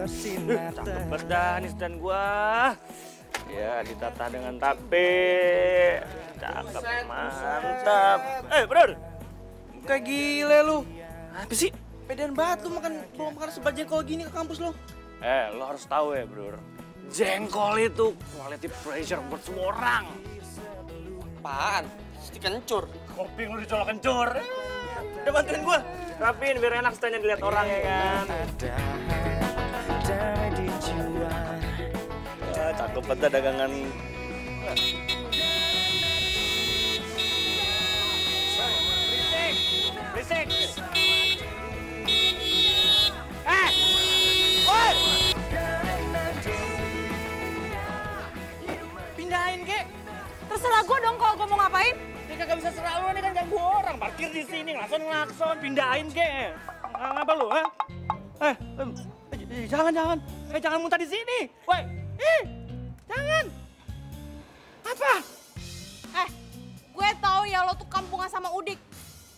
Cakep banget dah nih dan gua. Ya, ditata dengan tape. Cakep, mantap. Bro. Kayak gile lu. Apa sih? Pedean banget lu bawa makan sebagian kalau gini ke kampus lu. Lo harus tahu ya, bro. Jengkol itu quality pressure buat semua orang. Apaan? Mesti kencur. Kopi lu dicolok kencur. Udah bantuin gua. Rapiin biar enak setanya dilihat orang ya kan. Wah, cakep banget dagangan. Berisik. Woi! Pindahin, Kek. Terserah gue dong kalau gue mau ngapain. Dia kagak bisa serah lu, ini kan ganggu orang. Parkir di sini, ngelakson, pindahin ke. Ngapa lu, ha? Jangan. Jangan muntah di sini. Woi, jangan. Apa? Gue tahu ya lo tuh kampungan sama Udik.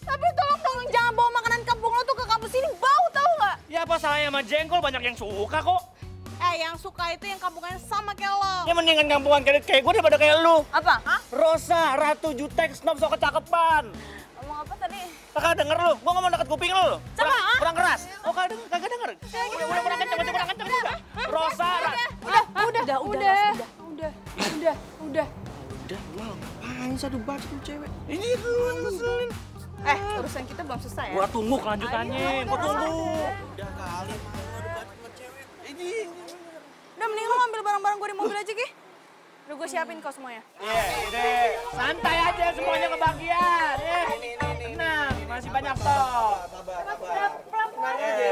Tapi tolong dong jangan bawa makanan kampung lo tuh ke kampus ini, bau tahu nggak? Ya apa salahnya sama jengkol, banyak yang suka kok. Yang suka itu yang kampungannya sama kayak lo. Ya mendingan kampungan kayak gue daripada kayak lu. Apa? Hah? Rosa, Ratu Jutek, Snob, so kecakepan. Ngomong apa tadi? Kakak denger lu, gua ngomong deket kuping lu. Coba, kurang keras. Oh, kagak denger. Udah kurang kenceng. Rosa, Udah. Udah, gua ngapain sih aduh banget tuh cewek. Ini lu yang ngeselin. Urusan kita belum selesai ya? Gua tunggu kelanjutannya, gua tunggu. Udah kali mau aduh banget sama cewek. Ini. Udah mending lo ambil barang-barang gue di mobil aja, Ki. Udah gue siapin kok semuanya. Udah. Santai aja semuanya kebagian. Tenang, masih banyak stok. Sabar. Pelan-pelan aja.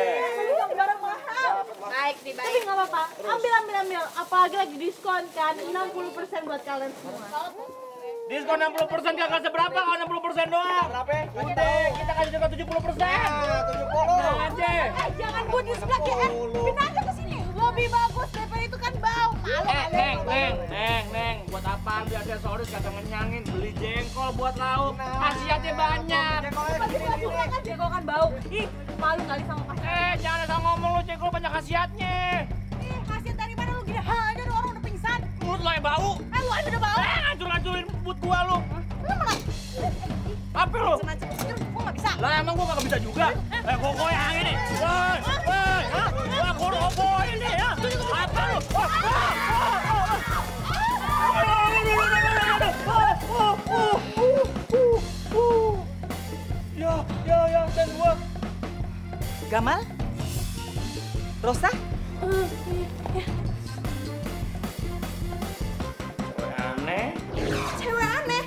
Barang mahal. Baik nih, baik. Tapi nggak apa-apa. Ambil. Apalagi lagi diskon kan. 60% buat kalian semua. Diskon 60% kagak seberapa, kalau 60% doang. Berapa? Udah, kita kasih juga 70%. 70. Tenang aja. Jangan buat di sebelah ya. Pindah aja ke sini. Lebih bagus daripada itu kan bau. Neng, buat apaan biar dia sorry kagak ngenyangin, beli jengkol buat lauk, khasiatnya banyak. Baju kan jengkol kan bau. Ih, malu kali sama pasien. Jangan asal ngomong lu, jengkol banyak khasiatnya. Khasiat dari mana lu gini? Aja ada orang udah pingsan. Mulut lo yang bau. Lu aja udah bau. Ngancur-ngancurin but gua lu. Lu malah Apa lu? macam-macam. Gua nggak bisa. Lah emang gua kagak bisa juga? Gua goyang ini. Woi, gua roboh ini ya. Apa lu? Ya, dan gua. Gamal? Rosa? Aneh. Cewek aneh.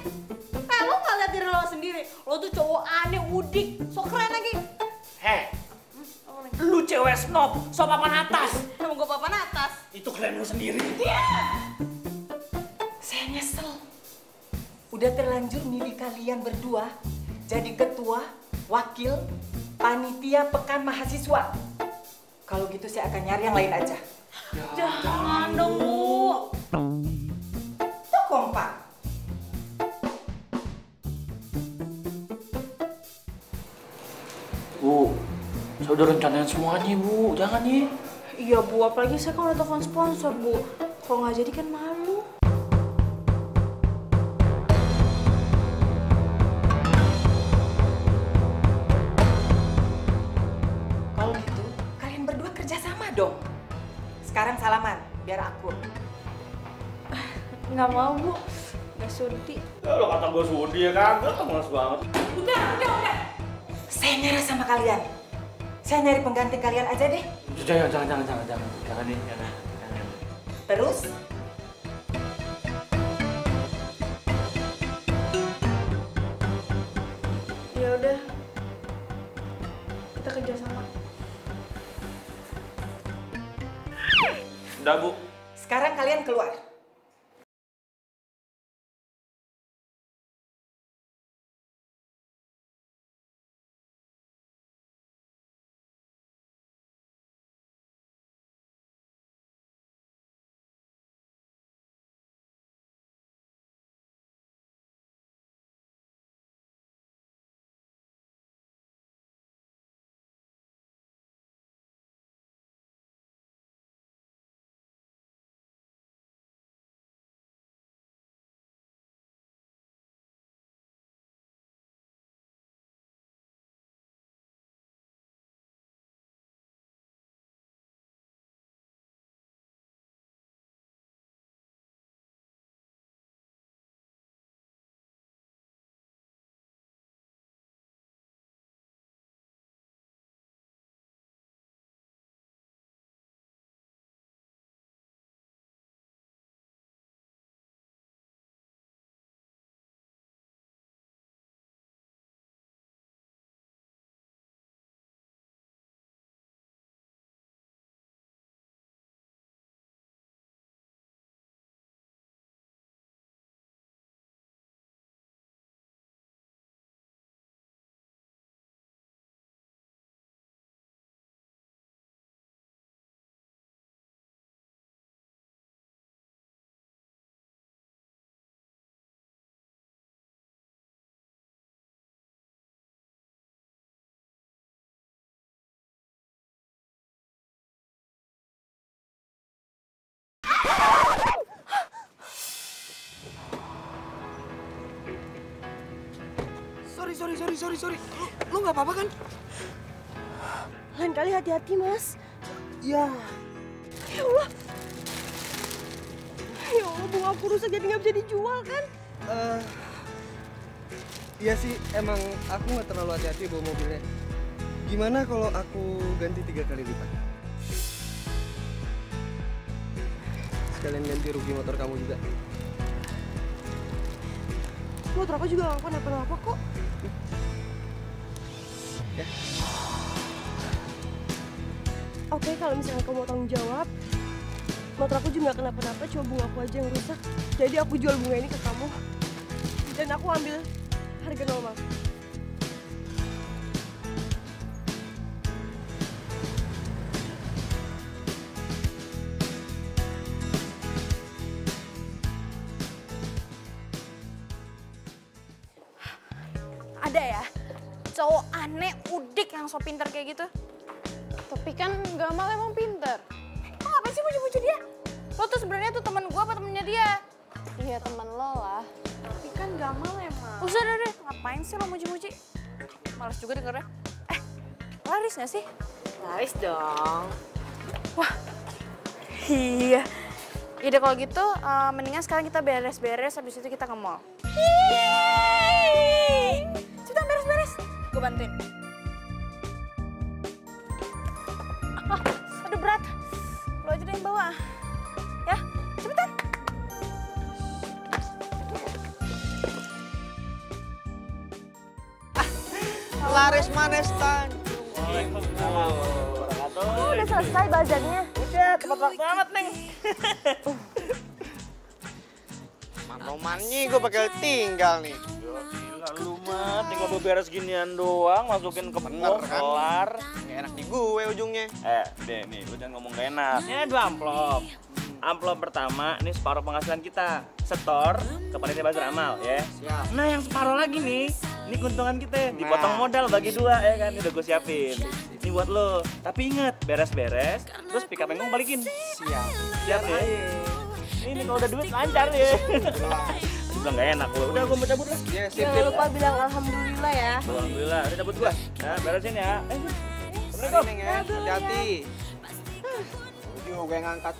Lo nggak lihat diri lo sendiri. Lo tuh cowok aneh, udik, so keren lagi. Lu cewek snob, so papan atas. Emang gue papan atas. Itu kalian lu sendiri. Saya nyesel. Udah terlanjur milih kalian berdua jadi ketua, wakil, panitia pekan mahasiswa. Kalau gitu saya akan nyari yang lain aja. Jangan dong, Bu. Tuh kompak. Bu, saya udah rencanain semuanya, Bu. Jangan nih. Iya, Bu. Apalagi saya kan udah telepon sponsor, Bu. Kalau nggak jadi kan malu. Kalau gitu, kalian berdua kerjasama dong. Sekarang salaman, biar akur. Nggak mau, Bu. Nggak sudi. Ya lo kata gue sudi ya kagak, males banget. Udah. Saya nyerah sama kalian. Saya nyari pengganti kalian aja deh. Jangan nih, jangan. Terus, Ya udah. Kita kerja sama. Udah, Bu. sekarang kalian keluar. sorry. Lu nggak apa-apa kan? Lain kali hati-hati, Mas. Ya. Ya Allah. Ya Allah, bunga aku rusak jadi nggak bisa dijual kan? Iya sih, emang aku nggak terlalu hati-hati bawa mobilnya. Gimana kalau aku ganti 3 kali lipat? Sekalian ganti rugi motor kamu juga. Motor aku juga nggak kenapa-napa kok. Ya. Oke, kalau misalnya kamu mau tanggung jawab, motor aku juga nggak kenapa-napa, cuma bunga aku aja yang rusak. Jadi aku jual bunga ini ke kamu, dan aku ambil harga normal. Ada ya, cowok aneh, udik yang so pinter kayak gitu. Tapi kan Gamal emang pinter. Lo ngapain sih muji-muji dia? Lo tuh sebenarnya tuh temen gue apa temennya dia? Iya temen lo lah. Tapi kan Gamal emang. Usah deh, ngapain sih lo muji-muji? Males juga dengernya. Laris gak sih? Laris dong. Wah, iya. Yaudah kalau gitu, mendingan sekarang kita beres-beres, habis itu kita ke mall. Kita beres-beres, gue bantuin. Aduh berat, lo aja deh yang bawa. Ya, cepetan. Laris Manestan. Udah selesai bazarnya. Udah, tepat waktu amat, Neng. Romannya gue bakal tinggal nih. Gila lu mah, tinggal beberes ginian doang, masukin ke Bener, pos, kan? kelar. Gak enak di gue ujungnya. Deh nih, lu jangan ngomong gak enak. Ini 2 amplop. Amplop pertama, ini separuh penghasilan kita. Setor ke panitia bazar amal, ya. Siap. Nah, yang separuh lagi nih, ini keuntungan kita. Dipotong modal bagi 2, ya kan? Ini udah gue siapin. Ini buat lo. Tapi inget, beres-beres, terus pick up engkong balikin. Siap. Siap ya? Ini kalau udah duit lancar ya. Bilang gak enak lo. Udah, gue mau cabut lah. Ya, sip. Jangan lupa bilang alhamdulillah ya. Alhamdulillah, udah cabut gua. Nah, beresin ya. Assalamualaikum. Neng ya, hati-hati. Juga yang ngangkat.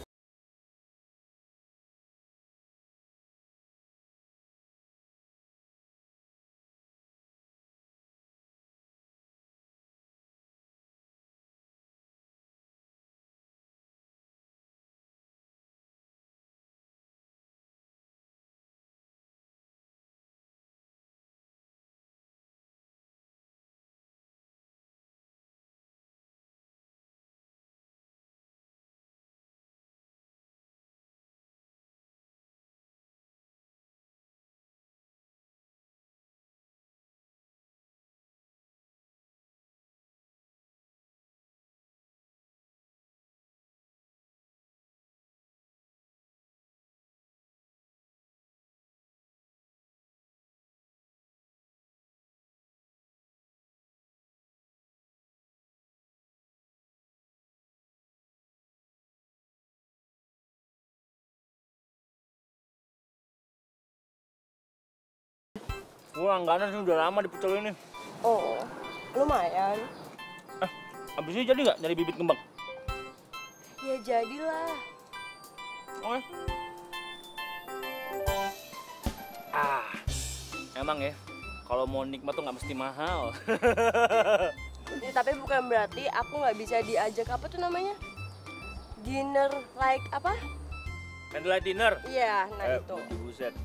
Gua langganan sih udah lama di pucol ini. Oh, lumayan. Abis ini jadi nggak nyari bibit kembang? Ya jadilah. Oke. Emang ya, kalau mau nikmat tuh nggak mesti mahal. Ya, tapi bukan berarti aku nggak bisa diajak apa tuh namanya? Dinner like apa? Candlelight dinner. Iya, nah itu. Buset.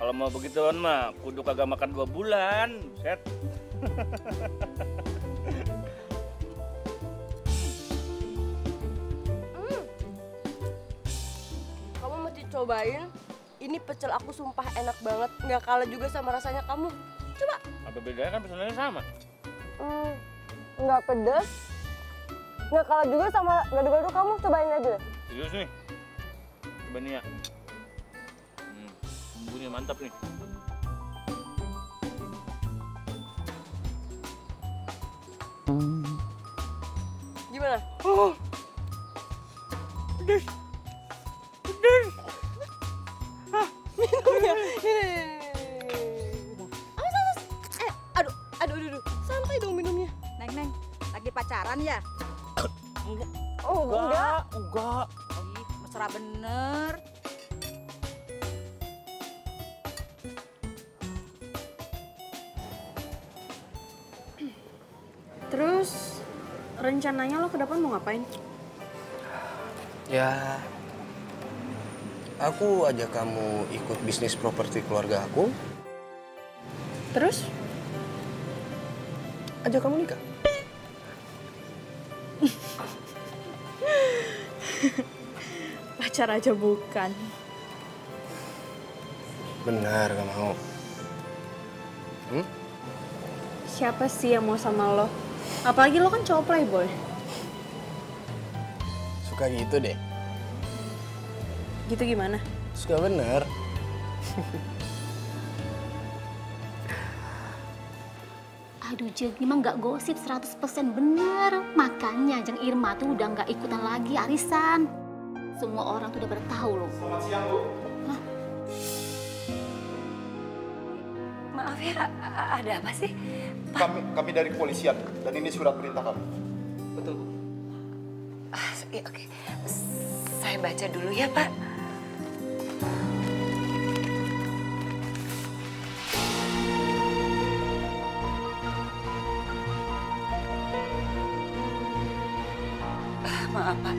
Kalau mau begituan mah, kudu kagak makan 2 bulan. Buset. Kamu mesti cobain. Ini pecel aku sumpah enak banget. Nggak kalah juga sama rasanya kamu. Coba. Apa bedanya kan pesanannya sama? Nggak pedes. Nggak kalah juga sama gado-gado kamu. Cobain aja deh. Serius nih. Coba nih ya. Bumbunya mantap nih. Gimana? Pedes. Pedes. Minumnya. Ini. Awas, awas. Aduh, aduh, aduh. pacaran ya? Oh, enggak. Enggak. Ih, mesra bener. Terus rencananya lo ke depan mau ngapain? Ya, aku ajak kamu ikut bisnis properti keluarga aku. Terus? Ajak kamu nikah. Pacar aja bukan. Benar, gak mau. Siapa sih yang mau sama lo? Apalagi lo kan cowok playboy. Suka gitu deh. Gitu gimana? Suka bener. Aduh Jeng, ini mah nggak gosip 100% bener. Makanya Jeng Irma tuh udah nggak ikutan lagi arisan. Semua orang tuh udah pada tahu loh. Selamat siang, Bu. Maaf ya, ada apa sih? Kami dari kepolisian dan ini surat perintah kami. Betul, Bu. Iya, oke. Saya baca dulu ya, Pak. Maaf, Pak.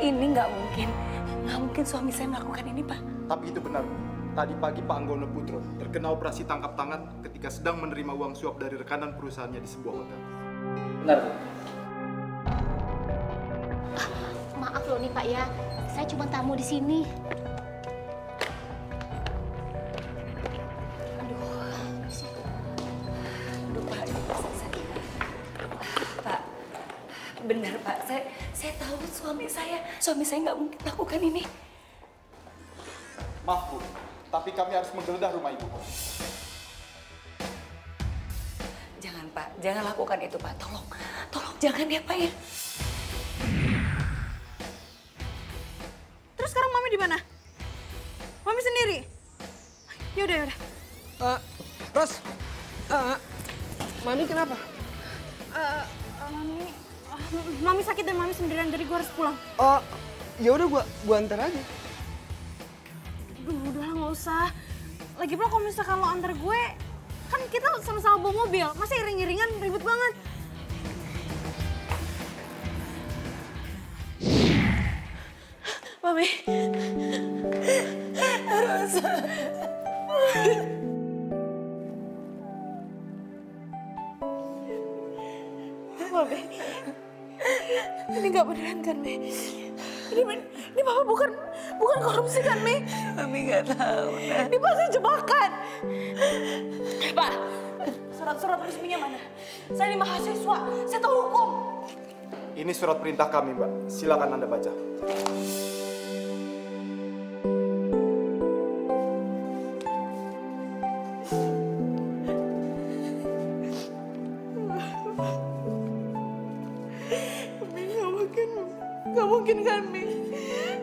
Ini nggak mungkin. Nggak mungkin suami saya melakukan ini, Pak. Tapi itu benar, Bu. Tadi pagi Pak Anggono Putro terkena operasi tangkap tangan ketika sedang menerima uang suap dari rekanan perusahaannya di sebuah hotel. Benar, Bu. Maaf loh nih Pak ya, saya cuma tamu di sini. Aduh, Pak. Pak, benar Pak. Saya tahu suami saya nggak mungkin lakukan ini. Maaf, Bu. Tapi kami harus menggeledah rumah Ibu. Jangan Pak, jangan lakukan itu Pak. Tolong jangan ya Pak ya. Terus sekarang Mami di mana? Mami sendiri. Yaudah. Ros, Mami kenapa? Mami sakit dan Mami sendirian, jadi gue harus pulang. Oh, ya udah gua antar aja. Duh, udahlah nggak usah. Lagi pula kalau misalkan lo antar gue, kan kita sama-sama bawa mobil. Masa iring-iringan ribet banget. Mami. Rosa. Mami. Ini nggak beneran kan, Mi? Ini Papa bukan korupsi kan, Mi? Mami nggak tahu. Ini pasti jebakan. Pak, surat-surat resminya mana? Saya ini mahasiswa, saya tahu hukum. Ini surat perintah kami, Mbak. Silakan Anda baca. Gak mungkin kan, Mi?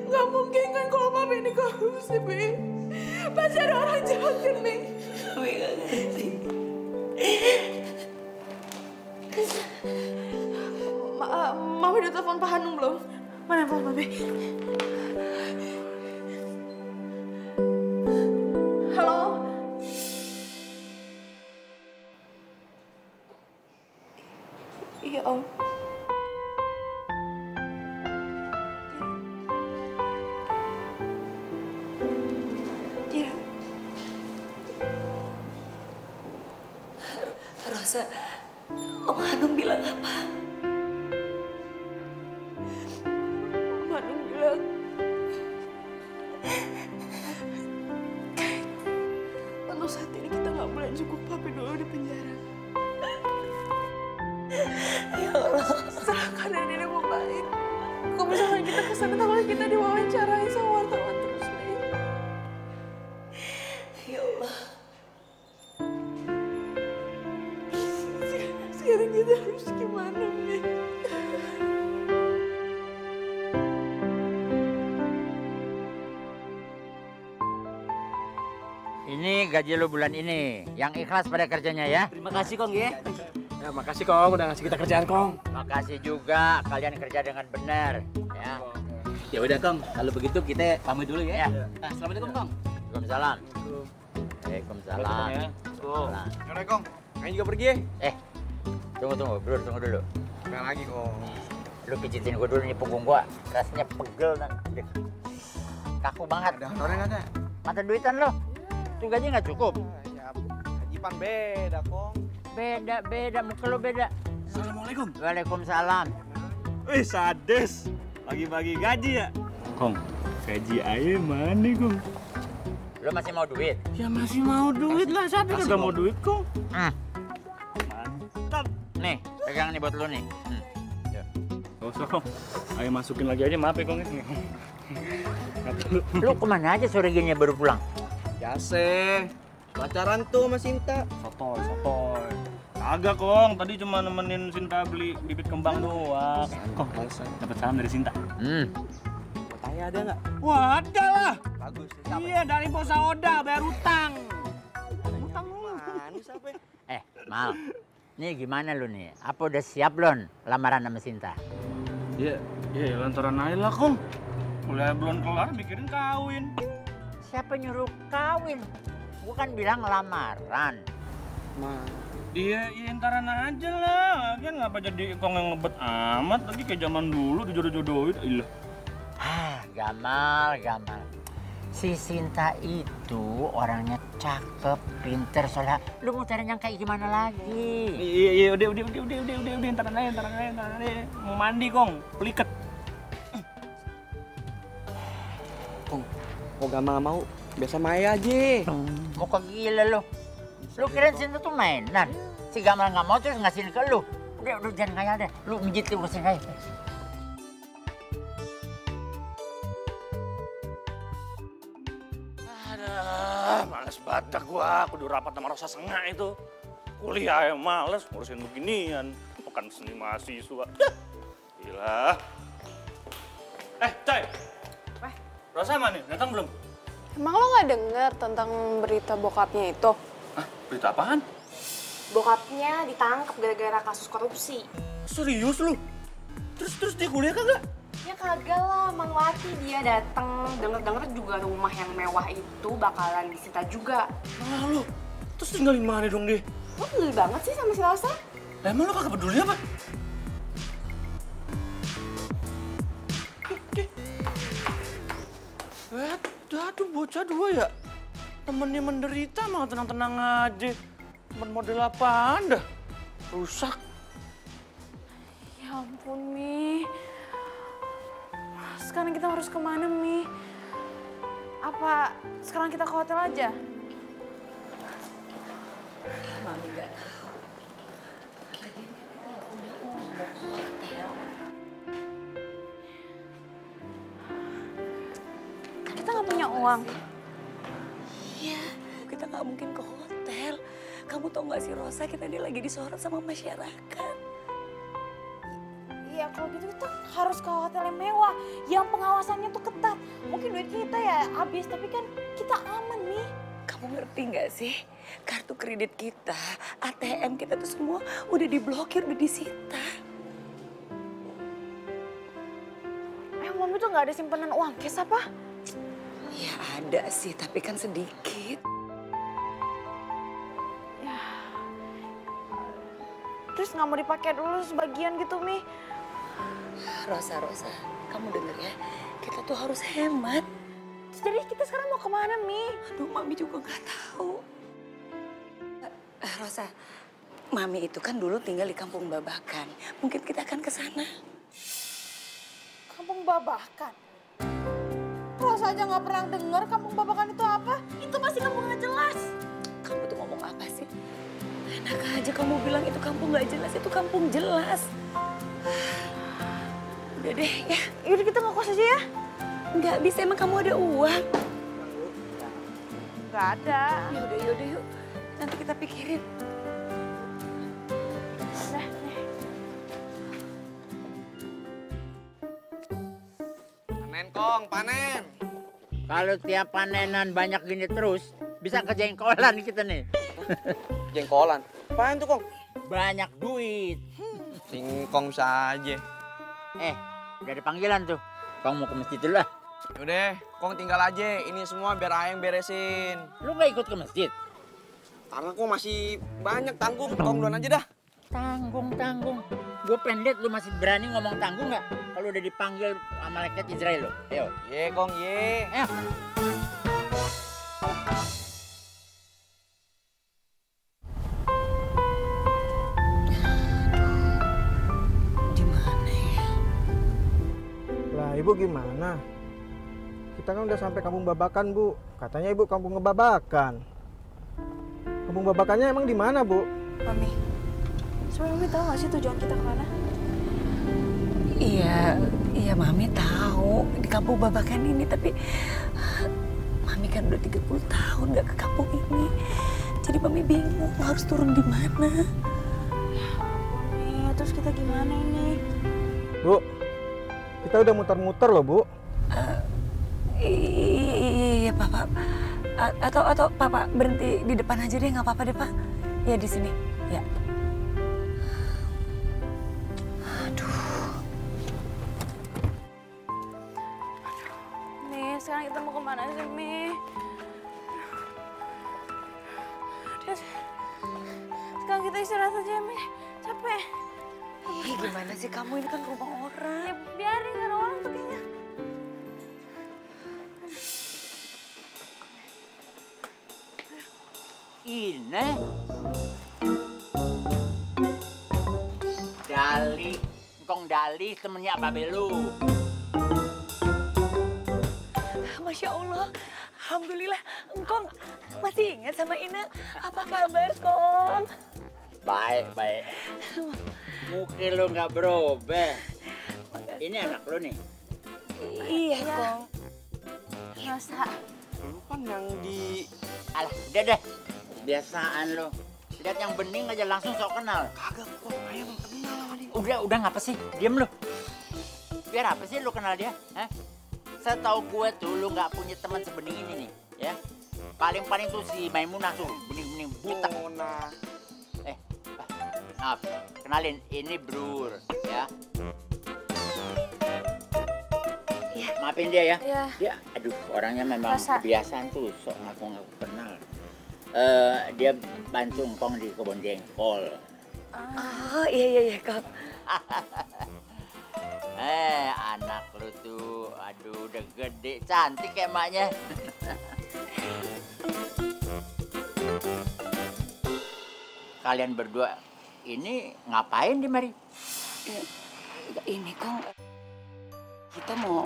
Gak mungkin kan kalau Mami ini korupsi, Mi? Pasti ada orang jahat kan, Mi? Mami nggak ngerti. Mami udah telepon Pak Hanung belum? Mana telepon Mami? Halo? Iya, Om. Iya. Rosa, Om Hanung bilang apa? Om Hanung bilang untuk saat ini kita nggak boleh jenguk Papi dulu di penjara. Ya Allah. Setelah keadaan ini membaik, kalau misalnya kita kesana, takutnya kita diwawancarai sama wartawan terus, Mi. Ya Allah. Sekarang kita harus gimana, Mi? Ini gaji lo bulan ini, yang ikhlas pada kerjanya ya. Terima kasih, Kong ya. Ya makasih Kong udah ngasih kita kerjaan Kong. Makasih juga kalian kerja dengan benar. Ya. Ya udah Kong, kalau begitu kita pamit dulu ya. Nah, assalamualaikum Kong. Waalaikumsalam. Waalaikumsalam. Yaudah Kong, Kayaknya juga pergi ya. Tunggu, bro, tunggu dulu. Apa lagi Kong? Lu pijitin gue dulu nih punggung gua. Rasanya pegel dan kaku banget. Ada honornya nggak ada? Mata duitan lo. Tuh gaji nggak cukup. Ya, Hajipan beda Kong. Beda, muka lo beda. Assalamualaikum. Waalaikumsalam. Wih, sadis. Bagi-bagi gaji ya? Kong, gaji aja mana Kong? Lo masih mau duit? Ya masih mau duit lah, siapa yang gak mau duit Kong? Mantap. Nih, pegang nih buat lo nih. Gak usah Kong, ayo masukin lagi aja, maaf ya Kong. Lu kemana aja sore gini baru pulang? Biasa. Pacaran tuh sama Sinta. Sotoy. Agak Kong, tadi cuma nemenin Sinta beli bibit kembang doang. Kong, dapat salam dari Sinta. Tanya ada nggak? Wah, ada lah. Bagus. Iya, dari Bos Oda bayar utang. Utang manis apa? Mal, nih gimana lu nih? Apa udah siap belum lamaran sama Sinta? Iya, lantaran aja lah Kong. Kuliah belum kelar, mikirin kawin. Siapa nyuruh kawin? Gua kan bilang lamaran. Iya, ntaran aja lah. Kan ngapa jadi Kong yang ngebet amat lagi kayak zaman dulu dijodoh-jodohin. Ilah. Gamal. Si Sinta itu orangnya cakep, pinter, soalnya lu mau cari yang kayak gimana lagi? Iya, udah, ntaran aja. Mau mandi Kong, peliket. Kong, kok Gamal mau? Biasa Maya aja. Mau kok gila lu? Lu kirain Sinta tuh mainan? Si Gamal nggak mau terus ngasihin ke lu. Udah jangan ngayal deh. Lu mijit lu kasih ngayal. Males badak gua, kudu rapat sama Rosa Sengak itu. Kuliah yang males, ngurusin beginian. Bukan seni mahasiswa. Gila. Coy. Rosa mana nih? Datang belum? Emang lo nggak denger tentang berita bokapnya itu? Berita apaan? Bokapnya ditangkap gara-gara kasus korupsi. Serius lu? Terus dia kuliah kagak? Ya kagak lah, Manwati dia dateng. Denger-denger juga rumah yang mewah itu bakalan disita juga. Lu, terus tinggal di mana dong dia? Lo peduli banget sih sama si Rosa? Emang lo kagak peduli apa? Aduh, bocah dua ya? Temennya menderita malah tenang-tenang aja. Temen model apaan dah? Rusak. Ya ampun, Mi. Sekarang kita harus kemana, Mi? Apa sekarang kita ke hotel aja? Mami nggak tahu. Kita nggak punya uang. Iya, kita nggak mungkin ke hotel. Kamu tau nggak sih Rosa, kita ini lagi disorot sama masyarakat. Iya, kalau gitu kita harus ke hotel yang mewah, yang pengawasannya tuh ketat. Mungkin duit kita ya habis, tapi kan kita aman nih. Kamu ngerti nggak sih? Kartu kredit kita, ATM kita tuh semua udah diblokir, udah disita. Mami tuh nggak ada simpanan uang cash apa? Ya ada sih, tapi kan sedikit. Ya. Terus nggak mau dipakai dulu sebagian gitu, Mi? Rosa, kamu denger ya, kita tuh harus hemat. Jadi kita sekarang mau kemana, Mi? Aduh, Mami juga nggak tahu. Rosa, Mami itu kan dulu tinggal di Kampung Babakan. Mungkin kita akan ke sana. Kampung Babakan? Rosa aja nggak pernah denger Kampung Babakan itu apa? Itu masih kampung nggak jelas. Kamu tuh ngomong apa sih? Enak aja kamu bilang itu kampung nggak jelas, itu kampung jelas. Udah deh ya. Yaudah kita ngekos aja ya. Nggak bisa, emang kamu ada uang? Nggak ada. Yaudah yuk. Nanti kita pikirin. Udah, nih. Panen Kong, panen. Kalau tiap panenan banyak gini terus, bisa kejengkolan kita nih. Jengkolan. Apaan tuh Kong? banyak duit. Singkong saja. Udah ada panggilan tuh. Kong mau ke masjid dulu lah. Udah, Kong tinggal aja. Ini semua biar Ayang beresin. Lu gak ikut ke masjid? Karena Kong masih banyak tanggung. Kong duluan aja dah. Tanggung. Gue pendek, lu masih berani ngomong tanggung nggak? Kalau udah dipanggil sama malaikat Israel lo. Ayo. Ye, Kong, ye. Ayo. Lah, Ibu gimana? Kita kan udah sampai Kampung Babakan, Bu. Katanya Ibu Kampung Ngebabakan. Kampung Babakannya emang di mana, Bu? Mami, sebenarnya Mami tahu nggak sih tujuan kita kemana? Iya Mami tahu di Kampung Babakan ini, tapi Mami kan udah 30 tahun nggak ke kampung ini. Jadi Mami bingung harus turun di mana. Mami, terus kita gimana ini? Bu, kita udah muter-muter loh, Bu. Iya Papa. Atau Papa berhenti di depan aja deh, nggak apa-apa deh Pak. Ya di sini. Ya. Mi, sekarang kita mau kemana sih, Mi? Terus, sekarang kita istirahat aja, Mi. Capek. Gimana sih kamu, ini kan rumah orang. Ya, biarin, kan orang tuh kayaknya. Ini Dali, Kong Dali temennya Babe lu. Masya Allah, alhamdulillah, Engkong masih ingat sama Ina. Apa kabar, Kong? Baik. Mungkin lu nggak berubah. Ini anak lu nih. Iya, Kong. Masa? Lu kan yang di... Alah, udah deh. Biasaan lu. Lihat yang bening aja langsung sok kenal. Kagak, Kong. Ayang kenal sama dia. Udah ngapa sih? Diem lu. Biar apa sih lu kenal dia? Hah? Setahu gue tuh lu nggak punya teman sebening ini nih, ya. Paling tuh si Maimunah tuh, bening-bening butak. Maaf, kenalin, ini Brur, ya. Maafin dia ya. Iya. Dia, aduh, orangnya memang Masa? kebiasaan tuh, sok ngaku-ngaku kenal. Dia bantu Ngkong di kebun jengkol. Oh, iya, Kong. Anak lu tuh, aduh udah gede, cantik kayak emaknya. Kalian berdua ini ngapain di mari? Ini, Kong, kita mau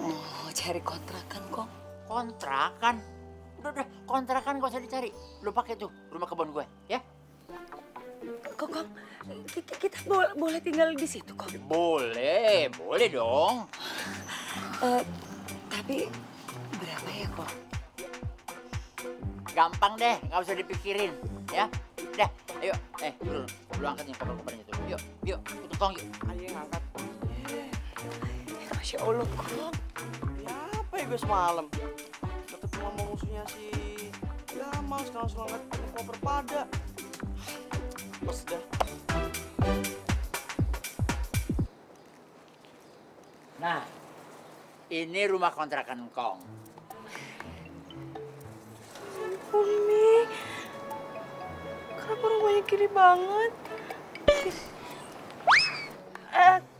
cari kontrakan, Kong. Kontrakan? Udah, kontrakan gak usah dicari. Lu pakai tuh rumah kebun gue, ya? Kong, kita boleh tinggal di situ, Kong? Boleh dong. Tapi berapa ya, Kong? Gampang deh, nggak usah dipikirin, ya. Dah, ayo, lu angkat nih koper-kopernya tuh. Yuk, tutup Kong, yuk. Ayo ngangkat. Masya Allah, Kong. Ya apa ya gue semalam? Ketemu sama musuhnya si Gamal, sekarang langsung angkat koper pada. Pas dah. Nah, ini rumah kontrakan Kong. Umi, kenapa rumahnya gede banget?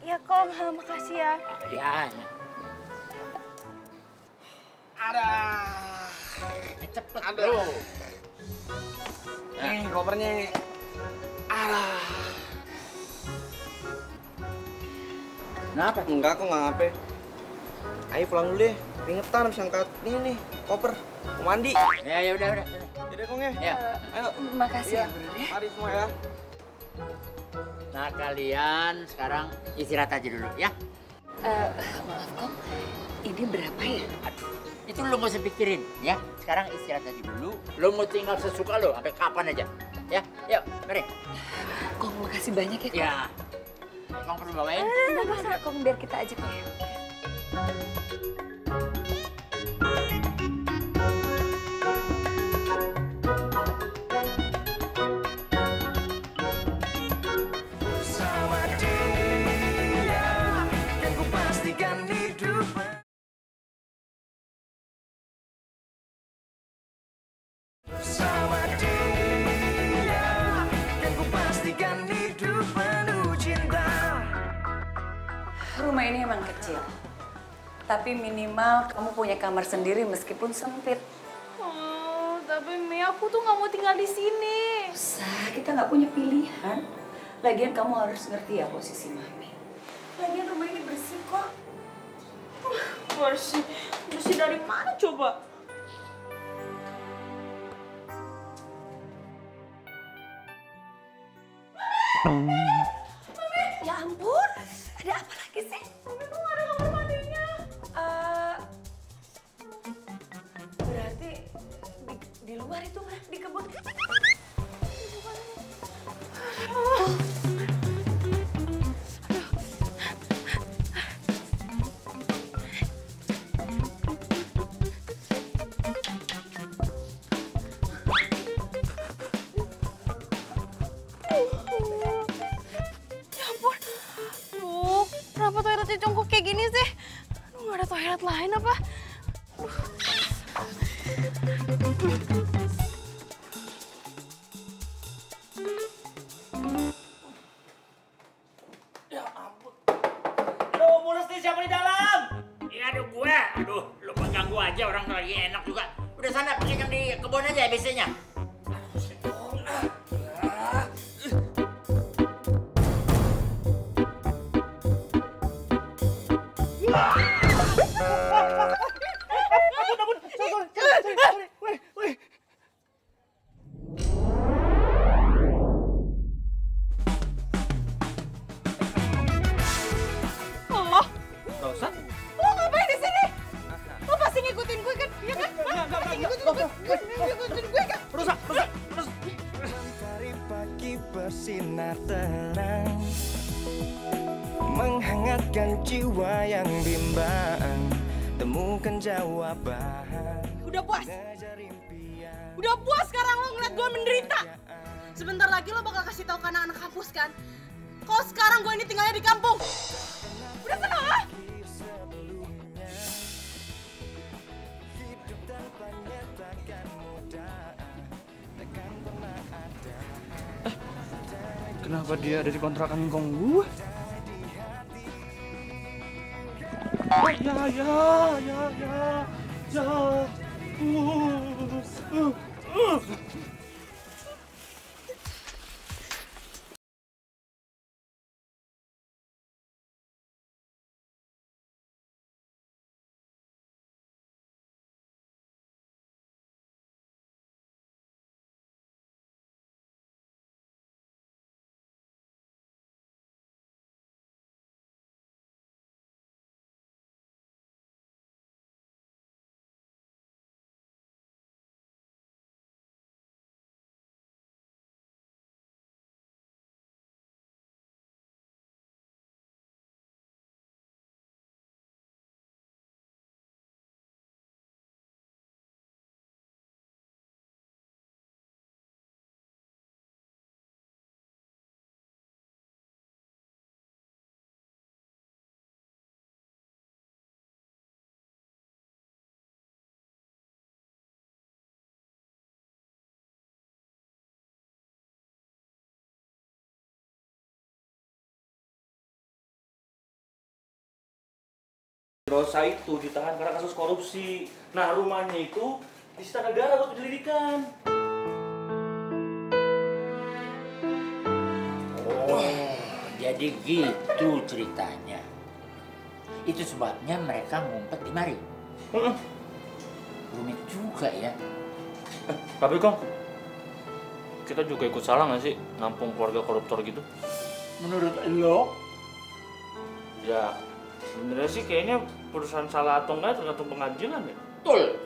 Ya Kong, makasih ya. Ya. Ada. Cepet Ada. bro. Nih kopernya. Ada. Kenapa? Enggak, kok nggak ngapain. Ayo pulang dulu deh. Keringetan habis angkat ini nih koper. Mau mandi. Ya udah. Jadi Kong ya. Ya. Ayo. Makasih Iya. ya, Bro. Mari semua ya. Nah kalian sekarang istirahat aja dulu ya. Maaf, Kong. Ini berapa ya? Aduh, itu lo nggak usah pikirin ya. Sekarang istirahat aja dulu. Lo mau tinggal sesuka lo sampai kapan aja. Ya, yuk, mari. Kong, makasih banyak ya, Kong. Ya. Kong perlu bawain? Enggak masalah, Kong. Biar kita aja, Kong. Rumah ini emang kecil. Tapi minimal kamu punya kamar sendiri meskipun sempit. Oh, tapi Mi, aku tuh nggak mau tinggal di sini. Usah, kita nggak punya pilihan. Lagian kamu harus ngerti ya posisi Mami. Lagian rumah ini bersih kok. Bersih? Bersih dari mana coba? Ya ampun, ada apa lagi sih? Mami kok nggak ada kamar mandinya? Berarti di luar itu nggak? Di kebun? Kenapa toiletnya congkok kayak gini sih? Aduh, nggak ada toilet lain apa? Ya ampun. Aduh, mulus nih siapa di dalam? Ya aduh gue. Aduh, lu mengganggu aja orang lagi enak juga. Udah sana pakai yang di kebun aja biasanya. Rosa? Lo ngapain di sini? Lo pasti ngikutin gue kan? Iya kan? Pasti ngikutin gue kan? Rosa. Mentari pagi bersinar terang, menghangatkan jiwa yang bimbang, temukan jawaban. Udah puas? Udah puas sekarang lo ngeliat gue menderita? Sebentar lagi lo bakal kasih tahu ke anak-anak kampus kan? Kalau sekarang gue ini tinggalnya di kampung. Udah senang ah? Kenapa dia ada di kontrakan kong gue? Rosa itu ditahan karena kasus korupsi. Nah, rumahnya itu disita negara buat penyelidikan. Oh, jadi gitu ceritanya. Itu sebabnya mereka ngumpet di mari. Rumit juga ya. Tapi Kong, kita juga ikut salah nggak sih nampung keluarga koruptor gitu? Menurut lo? Ya, sebenarnya sih kayaknya perusahaan salah atau enggak tergantung pengajian ya. Betul.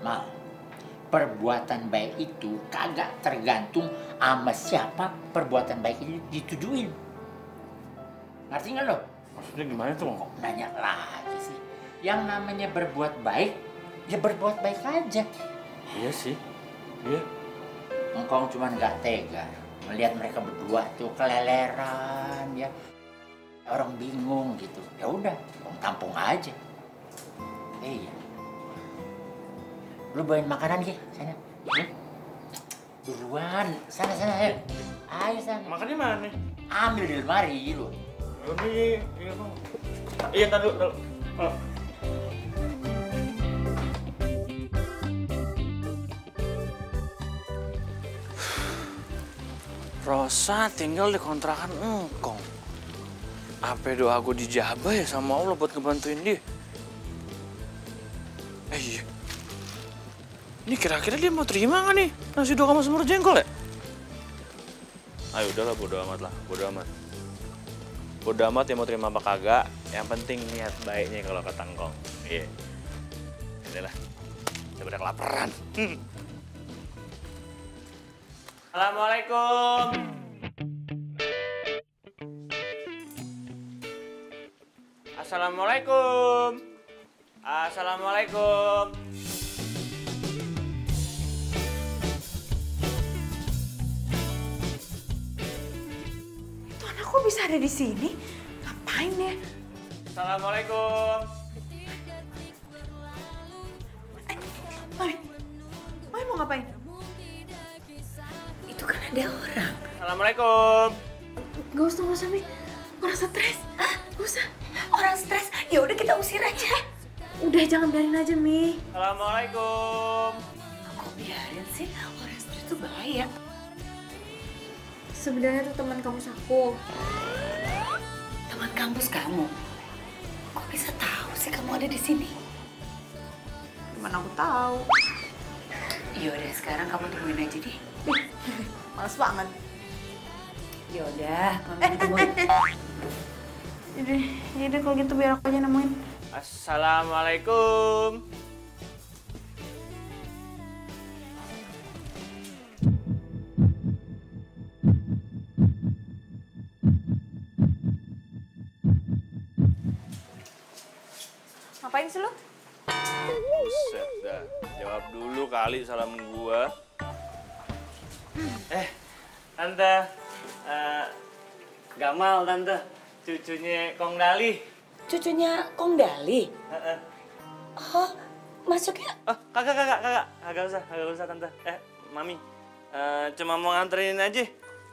Nah, perbuatan baik itu kagak tergantung sama siapa perbuatan baik itu ditujuin. Ngerti nggak lo? Maksudnya gimana tuh? Kok nanya lagi sih? Yang namanya berbuat baik, ya berbuat baik aja. Iya sih, iya. Engkau cuma nggak tega melihat mereka berdua tuh keleleran ya. Orang bingung gitu. Ya udah, tampung aja. Iya. Lu bawain makanan Ki, sana. Duluan, sana ayo. Ayo sana. Makannya mana? Ambil di lemari lu. Ini, iya Bang. Iya, ntar dulu. Rosa tinggal di kontrakan engkong. Apa doa gue dijabah ya sama Allah buat ngebantuin dia? Iya. Ini kira-kira dia mau terima nggak nih nasi uduk sama semur jengkol ya? Ayo udahlah, bodo amat lah, bodo amat. Bodo amat ya mau terima apa kagak, yang penting niat baiknya kalau kata engkong. Iya. Udahlah, daripada kelaparan. Assalamualaikum. Assalamualaikum. Assalamualaikum. Itu anak kok bisa ada di sini? Ngapain ya? Assalamualaikum. Mami mau ngapain? Itu kan ada orang. Assalamualaikum. Gak usah, Mi. Orang stres. Gak usah. Orang stres. Ya udah kita usir aja. Udah jangan biarin aja, Mi. Assalamualaikum. Kok biarin sih? Orang stres itu bahaya. Sebenarnya itu teman kampus aku. Teman kampus kamu? Kok bisa tahu sih kamu ada di sini? Gimana aku tahu? Ya udah sekarang kamu tungguin aja deh. Males banget. Yaudah, Mami temuin. Yaudah kalau gitu biar aku aja nemuin. Assalamualaikum. Ngapain sih lu? Buset dah, jawab dulu kali salam gua. Tante, Gamal tante, cucunya Kong Dali. Cucunya Kong Dali? Oh, masuknya? Oh, kagak usah tante. Mami, cuma mau nganterin aja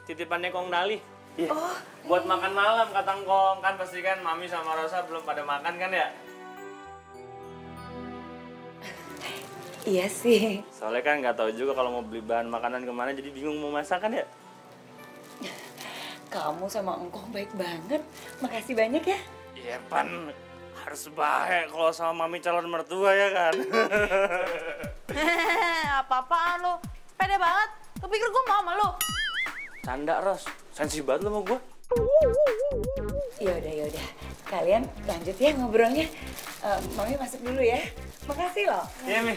titipannya Kong Dali. Iya. Oh, buat makan malam kata Kong, kan pasti kan Mami sama Rosa belum pada makan kan ya? Iya sih. Soalnya kan nggak tahu juga kalau mau beli bahan makanan kemana, jadi bingung mau masak kan ya? Kamu sama Engkong baik banget. Makasih banyak ya. Iya, Pan. Harus baik kalau sama Mami calon mertua ya kan? Apa-apaan lo? Pede banget. Lo pikir gue mau sama lo? Canda, Ros. Sensi banget lo sama gue. Yaudah. Kalian lanjut ya ngobrolnya. Mami masuk dulu ya. Makasih loh. Iya, Mi.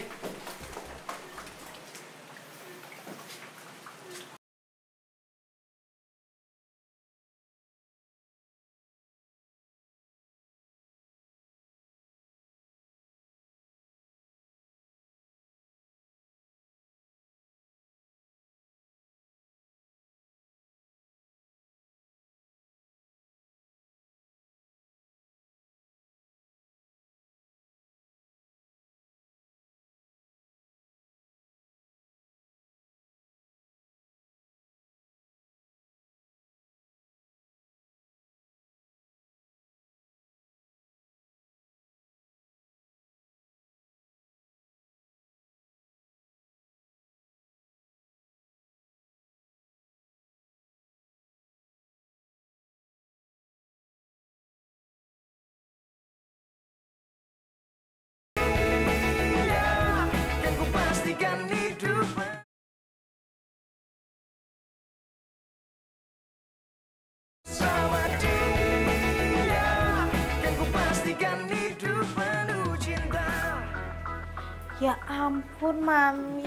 Ya ampun, Mami.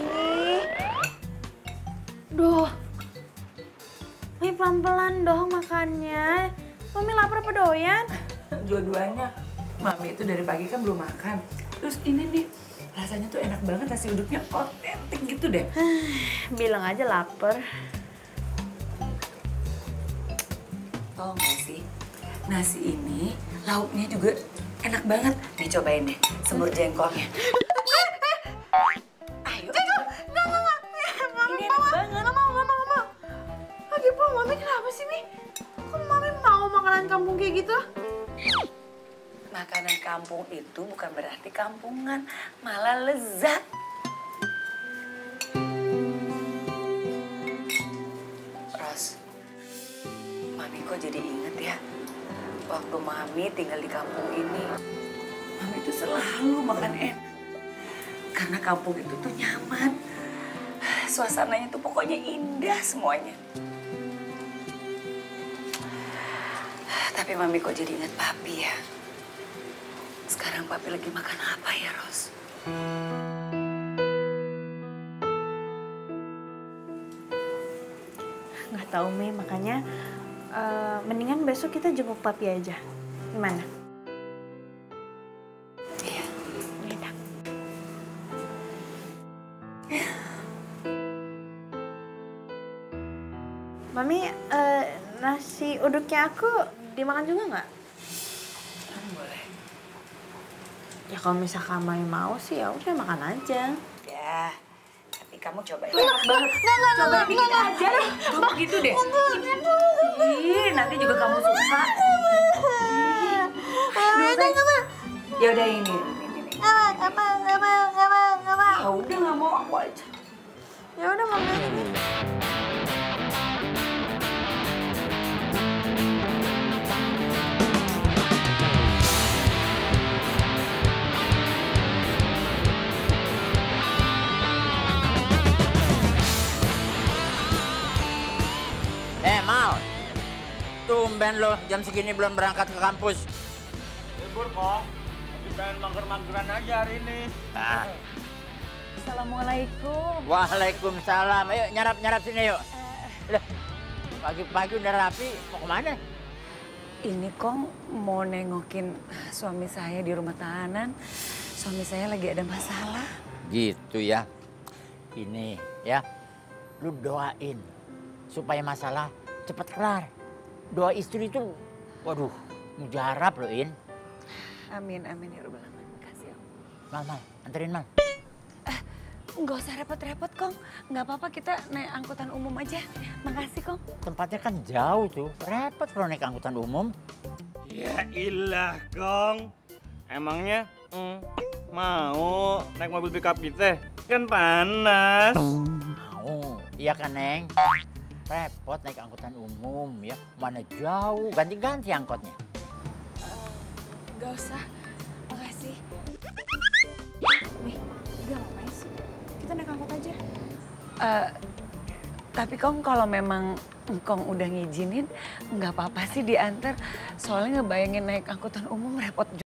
Duh. Mami pelan-pelan dong makannya. Mami lapar apa doyan? Dua-duanya. Mami itu dari pagi kan belum makan. Terus ini nih, rasanya tuh enak banget, nasi uduknya otentik gitu deh. Bilang aja lapar. Tau gak sih, nasi ini lauknya juga enak banget. Nih cobain deh, semur jengkolnya. Ayo. Enggak. Mami mau. Enggak mau. Lagi pula Mami kenapa sih, Mi? Kok Mami mau makanan kampung kayak gitu? Makanan kampung itu bukan berarti kampungan, malah lezat. Ros, Mami kok jadi inget ya, waktu Mami tinggal di kampung ini, Mami itu selalu makan enak. Karena kampung itu tuh nyaman, suasananya tuh pokoknya indah semuanya. Tapi Mami kok jadi inget Papi ya? Sekarang Papi lagi makan apa ya, Ros? Nggak tahu, Mi. Makanya mendingan besok kita jemput Papi aja. Gimana? Iya. Yaudah. Mami, nasi uduknya aku dimakan juga nggak? Boleh. Ya kalau misalkan Mami mau sih ya udah makan aja. Ya, tapi kamu coba ya. Enak banget. Coba dikit aja deh. Kamu gitu deh. Ih, nanti juga kamu suka. Ya udah ini. Nggak mau. Ya udah nggak mau aku aja. Ya udah Mami ini. Mal, tumben lo jam segini belum berangkat ke kampus. Libur kok, lagi pengen mager-mageran aja hari ini. Ah. Assalamualaikum. Waalaikumsalam. Ayo nyarap-nyarap sini yuk. Loh, pagi-pagi udah rapi, mau kemana? Ini Kong mau nengokin suami saya di rumah tahanan. Suami saya lagi ada masalah. Gitu ya. Ini ya, lu doain supaya masalah cepat kelar. Doa istri itu, waduh, mujarab loh, In. Amin, amin ya Rabbal Alamin. Makasih, Om. Mal, anterin Mal. Nggak usah repot-repot, Kong. Nggak apa-apa, kita naik angkutan umum aja. Makasih, Kong. Tempatnya kan jauh tuh, repot kalau naik angkutan umum. Ya ilah, Kong. Emangnya mau naik mobil pickup kita? Kan panas. Mau, iya kan, Neng? Repot naik angkutan umum ya, mana jauh, ganti-ganti angkotnya. Nggak usah, makasih. Nih, udah ngapain sih? Kita naik angkot aja. Tapi Kong kalau memang Kong udah ngizinin, nggak apa-apa sih diantar. Soalnya ngebayangin naik angkutan umum repot juga.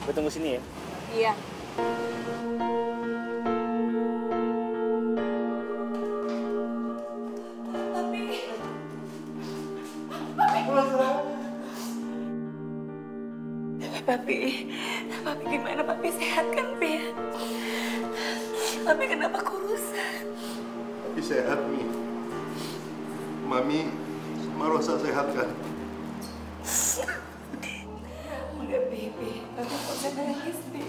Gue tunggu sini ya. Iya. Papi gimana? Papi sehat kan, Pi? Papi kenapa kurusan? Papi sehat, Mi. Mami sama Rosa sehat kan? Udah, Pi. Papi kok usah nangis, Pi.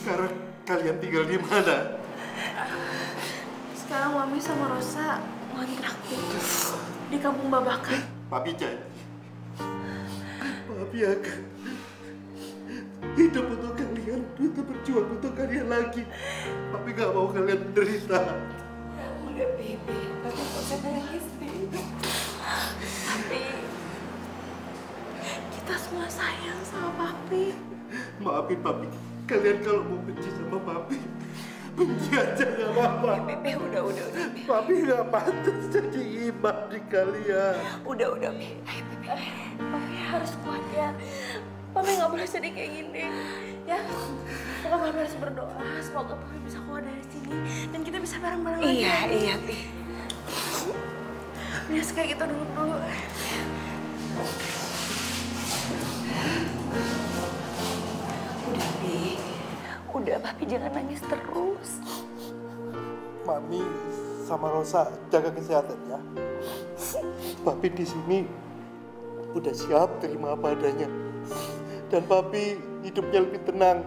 Sekarang kalian tinggal di mana? Sekarang Mami sama Rosa ngontrak di Kampung Babakan. Papi janji. Papi akan hidup untuk kalian, untuk berjuang untuk kalian lagi. Papi gak mau kalian menderita. Udah, Pi. Papi kok usah nangis, Pi. Papi, Kita semua sayang sama Papi. Maafin Papi. Kalian kalau mau benci sama Papi, benci aja gak apa-apa. Pi, udah, Pi. Papi gak pantas jadi imam di kalian. Udah, Pi. Ayo, Pi. Papi harus kuat ya. Papi nggak boleh sedih kayak gini. Ya, pokoknya Papi harus berdoa. Semoga Papi bisa keluar dari sini dan kita bisa bareng-bareng lagi. Iya, Pi. Biasa kayak kita dulu. Udah, Pi. Udah, Papi jangan nangis terus. Mami sama Rosa jaga kesehatan ya. Papi di sini udah siap terima apa adanya. Dan Papi hidupnya lebih tenang.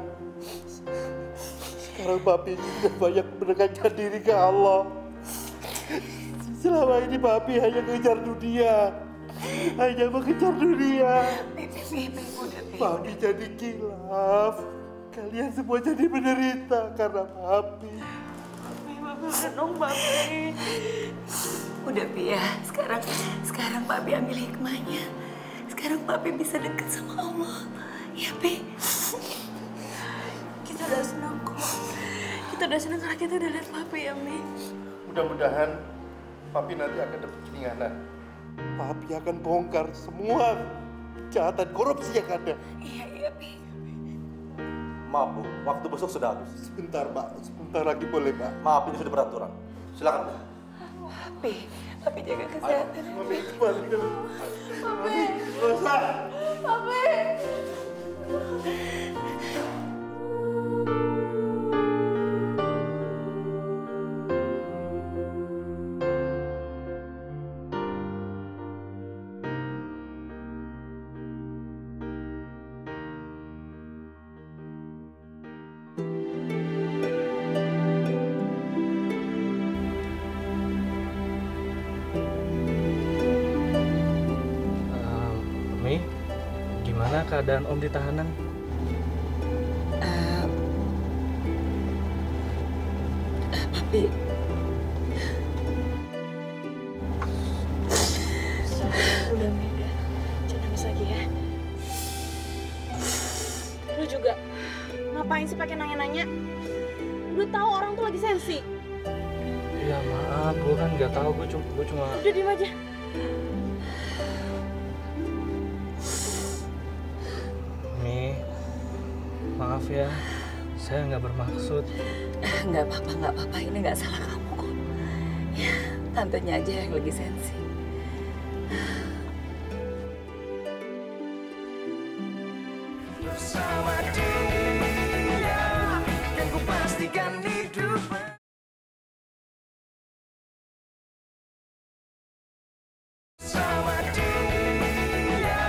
Sekarang Papi sudah banyak mendekatkan diri ke Allah. Selama ini Papi hanya mengejar dunia. Hanya mengejar dunia. Papi jadi kilaf. Kalian semua jadi menderita karena Papi. Papi udah dong, Papi. Udah, Pi ya. Sekarang Papi ambil hikmahnya. Sekarang Papi bisa deket sama Allah. Ya, Pi. Kita udah senang kok. Kita udah senang karena kita udah lihat Papi ya, Mi. Mudah-mudahan Papi nanti akan dapat keringanan. Papi akan bongkar semua kejahatan korupsi yang ada. Iya, Pi. Maaf Bu, waktu besok sudah habis. Sebentar Pak, sebentar lagi boleh Pak. Maaf, ini sudah peraturan. Silakan Bu. Papi jaga kesehatan. Mami kembali ke Papi. Rosa. Papi. Mi, gimana keadaan Om di tahanan? Papi. Udah, Mi. Jangan nangis lagi ya. Lu juga ngapain sih pakai nanya-nanya? Udah tahu orang tuh lagi sensi. Ya maaf, gue kan nggak tahu. Gue cuma. Udah diem aja. Mi, maaf ya. Saya nggak bermaksud. Nggak apa-apa. Ini nggak salah kamu kok. Ya, tantenya aja yang lagi sensi. Bersama dia, kan ku pastikan hidup. Bersama dia,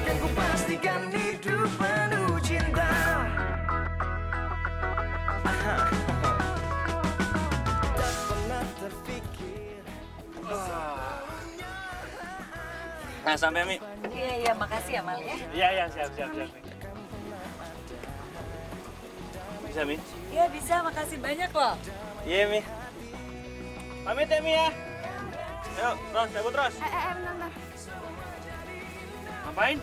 kan ku pastikan hidup penuh cinta. Tak pernah terfikir. Nah, sampai Mi. Iya, makasih ya, Mal ya. Iya, siap. Bisa, Mi? Iya, bisa. Makasih banyak loh. Iya, Mi. Pamit ya, Mi ya. Ayo, Ros, cabut Ros. Bentar. Ngapain?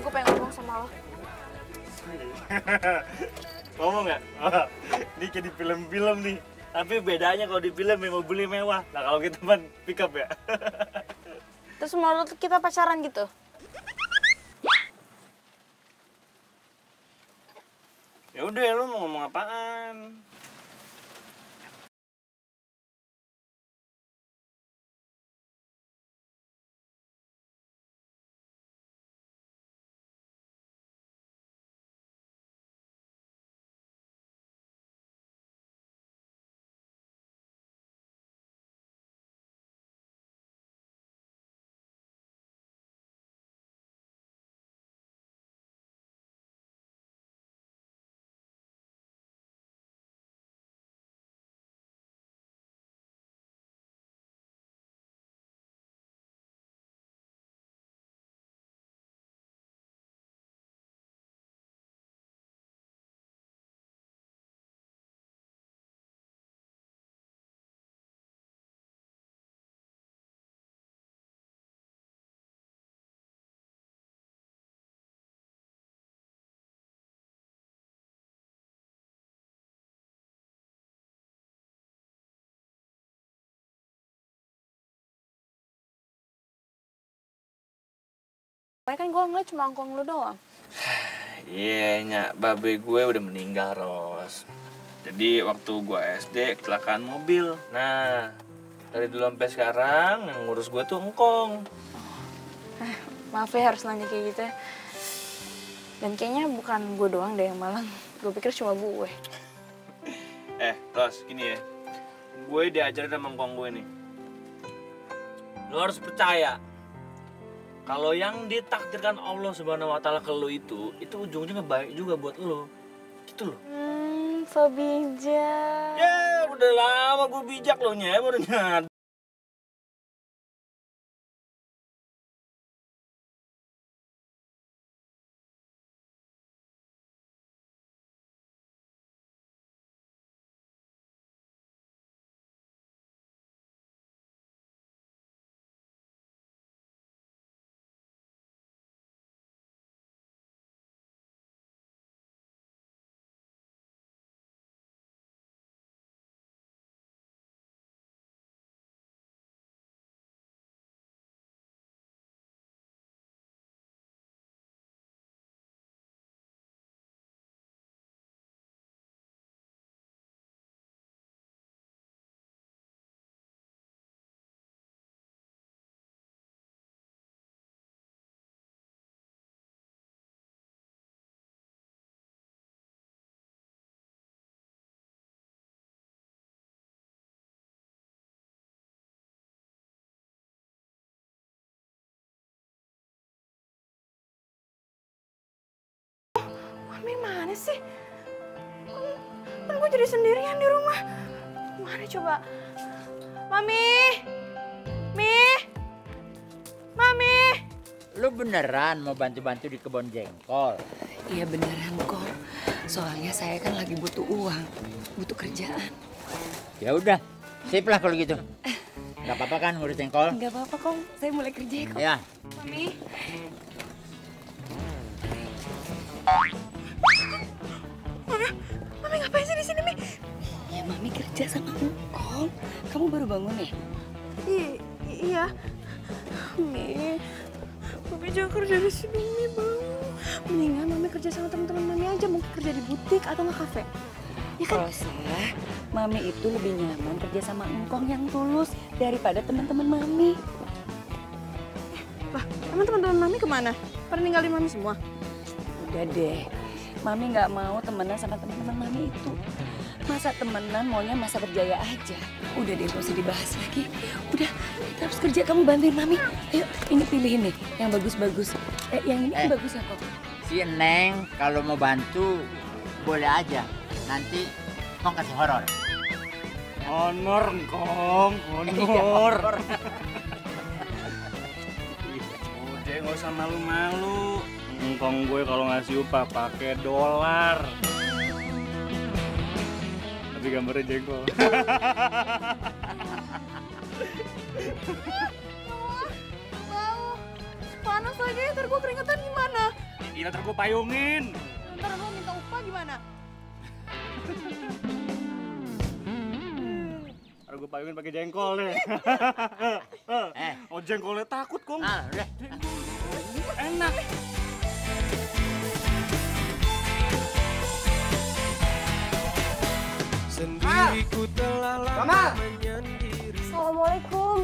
Gue pengen ngomong sama lo. Ngomong nggak? Ini kayak di film-film nih. Tapi bedanya kalau di film mau beli mewah. Nah kalau kita mah pick up ya. Terus menurut kita pacaran gitu? Ya udah, lu mau ngomong apaan? Kan gue ngeliat cuma angkong lu doang. Iya, nyak, babe gue udah meninggal, Ros. Jadi waktu gue SD kecelakaan mobil. Nah, dari dulu sampai sekarang yang ngurus gue tuh engkong. Maaf ya harus nanya kayak gitu ya. Dan kayaknya bukan gue doang deh yang malang. Gue pikir cuma gue. Ros, gini ya. Gue diajarin sama engkong gue nih. Lo harus percaya. Kalau yang ditakdirkan Allah Subhanahu wa Ta'ala ke lo itu ujung-ujungnya baik juga buat lo. Gitu loh. So bijak. Ya, udah lama gue bijak lo, Nya, baru nyadar. Mami mana sih? Kan gue jadi sendirian di rumah. Mana coba? Mami! Mami! Lu beneran mau bantu-bantu di kebun jengkol? Iya beneran, Kong. Soalnya saya kan lagi butuh uang, butuh kerjaan. Ya udah, sip lah kalau gitu. Gak apa-apa kan ngurus jengkol? Gak apa-apa, Kong. Saya mulai kerja ya, Kong. Ya. Mami. Mami ngapain sih di sini, Mi? Ya, Mami kerja sama Engkong. Kamu baru bangun ya? Iya. Mi, Mami jangan kerja di sini, Mi, Bang. Mendingan Mami kerja sama teman-teman Mami aja, mungkin kerja di butik atau nggak kafe. Ya kan? Rosa, Mami itu lebih nyaman kerja sama Engkong yang tulus daripada teman-teman Mami. Lah, emang teman-teman Mami kemana? Pada ninggalin Mami semua? Udah deh, Mami nggak mau temenan sama teman-teman Mami itu. Masa temenan maunya masa berjaya aja. Udah deh, gak usah dibahas lagi. Udah, kita harus kerja, kamu bantuin Mami. Ayo, ini pilihin nih, yang bagus-bagus. Yang ini bagus ya, kok. Si Neng kalau mau bantu boleh aja. Nanti Kong kasih horor. Honor, Kong. Honor. Udah, nggak usah malu-malu. Engkong gue kalau ngasih upah pakai dolar. Tapi gambarnya jengkol. Bau. Panas lagi, ntar gue keringetan gimana? Iya, ntar gue payungin. Ntar lo minta upah gimana? Ntar gue payungin pakai jengkol deh. Oh, jengkolnya takut, Kong. Nah, udah. Enak. Sendiriku telah lama menyendiri. Assalamualaikum.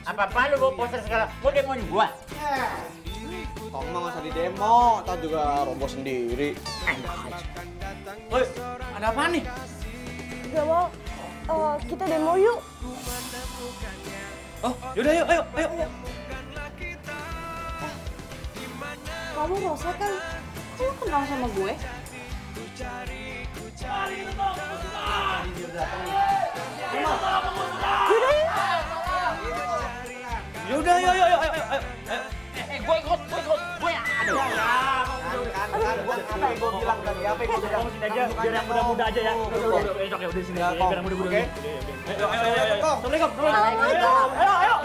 Apa-apaan lu bawa poster segala? Mau demoin gua? Kong mah nggak usah di demo, tau juga roboh sendiri. Woi, ada apa nih? Gak mau. Kita demo yuk. Oh, yaudah yuk, ayo. Kamu Rosa kan? Kamu kenal sama gue? Yaudah, ayo. Gue ikut. Aduh. Apa yang gue bilang tadi? Apa yang gue bilang? Sini aja, biar yang muda-muda aja ya. Udah sini. Biar yang muda-muda. Ayo. Assalamualaikum. Ayo.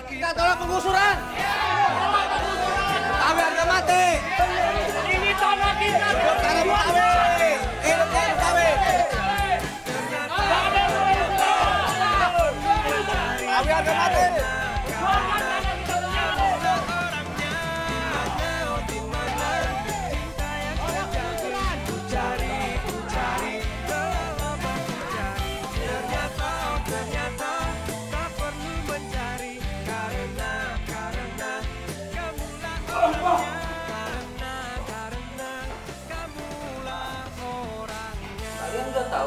Kita tolak penggusuran. Kami harga mati. Ini tanah kita. Hidup kami. Kami harga mati.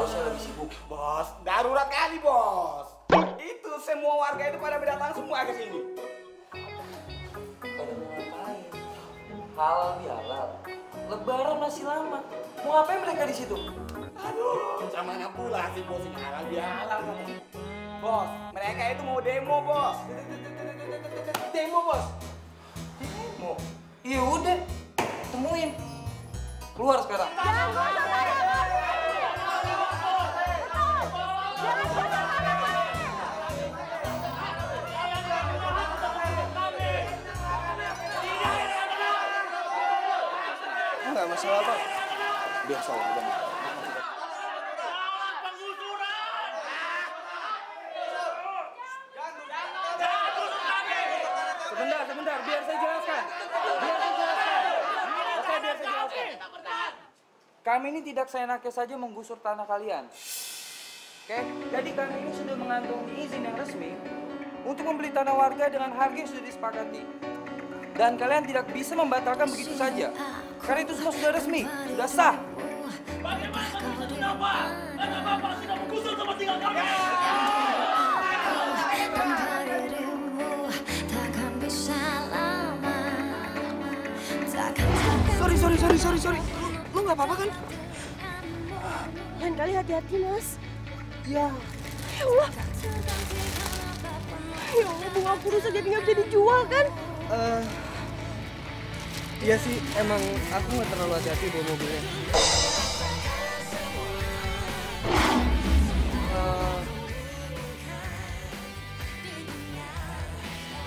tahu saya lagi sibuk. Bos, darurat kali bos. Itu semua warga itu pada berdatang semua ke sini. Pada mau ngapain? Halal bihalal. Lebaran masih lama. Mau ngapain mereka di situ? Aduh, mana pula sih bos ini halal bihalal katanya. Bos, mereka itu mau demo bos. Demo bos. Demo. Iya udah, temuin. Keluar sekarang. Enggak masalah, Pak. Biasa aja. Sebentar, biar saya jelaskan. Oke, biar saya jelaskan. Kami ini tidak seenaknya saja menggusur tanah kalian. Oke, jadi kami ini sudah mengantongi izin yang resmi untuk membeli tanah warga dengan harga yang sudah disepakati. Dan kalian tidak bisa membatalkan begitu saja. Karena itu semua sudah resmi, sudah sah. Bagaimana bisa sudah, Pak? Karena Bapak sudah menggusur tempat tinggal kami. Sorry. Lu nggak apa-apa kan? Lain kali hati-hati, Mas. Ya. Ya Allah. Ya Allah, bunga aku rusak jadi nggak bisa dijual kan? Iya sih, emang aku nggak terlalu hati-hati bawa mobilnya.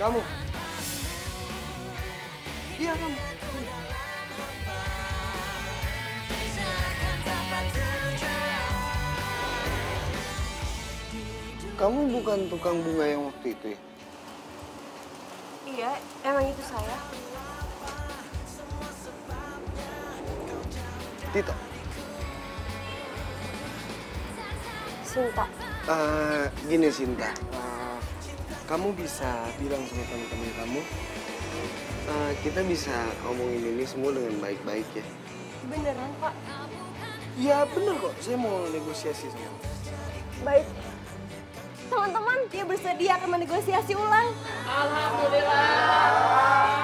Kamu? Iya, kamu. Kamu bukan tukang bunga yang waktu itu ya? Iya, emang itu saya. Tita? Sinta. Gini Sinta, kamu bisa bilang sama teman-teman kamu, kita bisa ngomongin ini semua dengan baik-baik ya. Beneran, Pak? Iya bener kok, saya mau negosiasi sama kamu. Baik. Teman-teman, dia bersedia akan menegosiasi ulang. Alhamdulillah.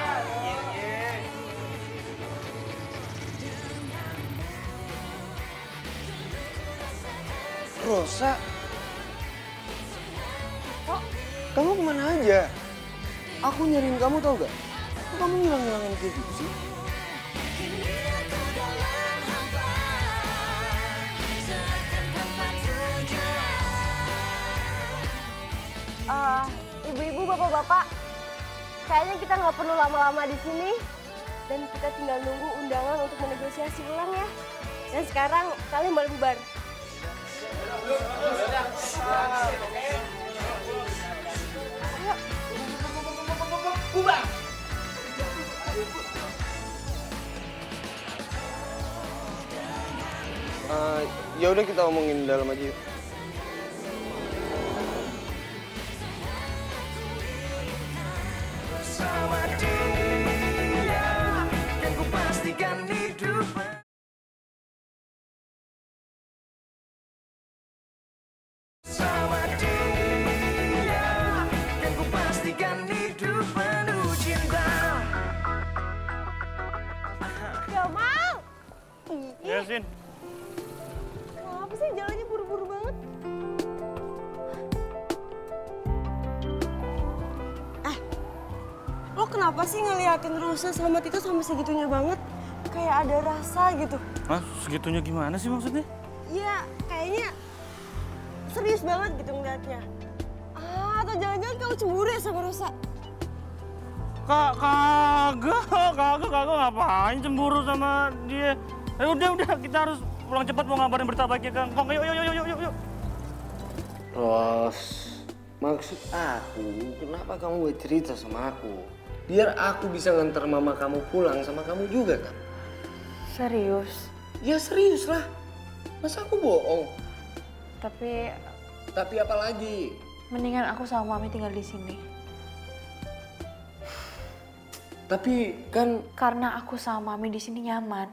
Rosa? Kamu kemana aja? Aku nyariin kamu tau gak? Kok kamu ngilang-ngilangin kayak gitu sih? Ibu-ibu, bapak-bapak, kayaknya kita nggak perlu lama-lama di sini dan kita tinggal nunggu undangan untuk menegosiasi ulang ya. Dan sekarang kalian boleh bubar. Bubar. Ya udah kita omongin dalam aja yuk. Sama dia, dan ku pastikan hidup. Sama dia, dan ku pastikan hidup penuh cinta. Gamal! Ya, Sin. Kenapa sih jalannya buru-buru banget? Lo kenapa sih ngeliatin Rosa sama Tito sampai segitunya banget? Kayak ada rasa gitu. Hah? Segitunya gimana sih maksudnya? Iya, kayaknya serius banget gitu ngeliatnya. Atau jangan-jangan kamu cemburu ya sama Rosa? Kagak ngapain cemburu sama dia. Udah, kita harus pulang cepat mau ngabarin berita baiknya ke Kong. Yuk. Ros, maksud aku, kenapa kamu gak cerita sama aku? Biar aku bisa nganter mama kamu pulang sama kamu juga kan? Serius? Ya serius lah. Masa aku bohong? Tapi apa lagi? mendingan aku sama Mami tinggal di sini. Tapi kan karena aku sama Mami di sini nyaman.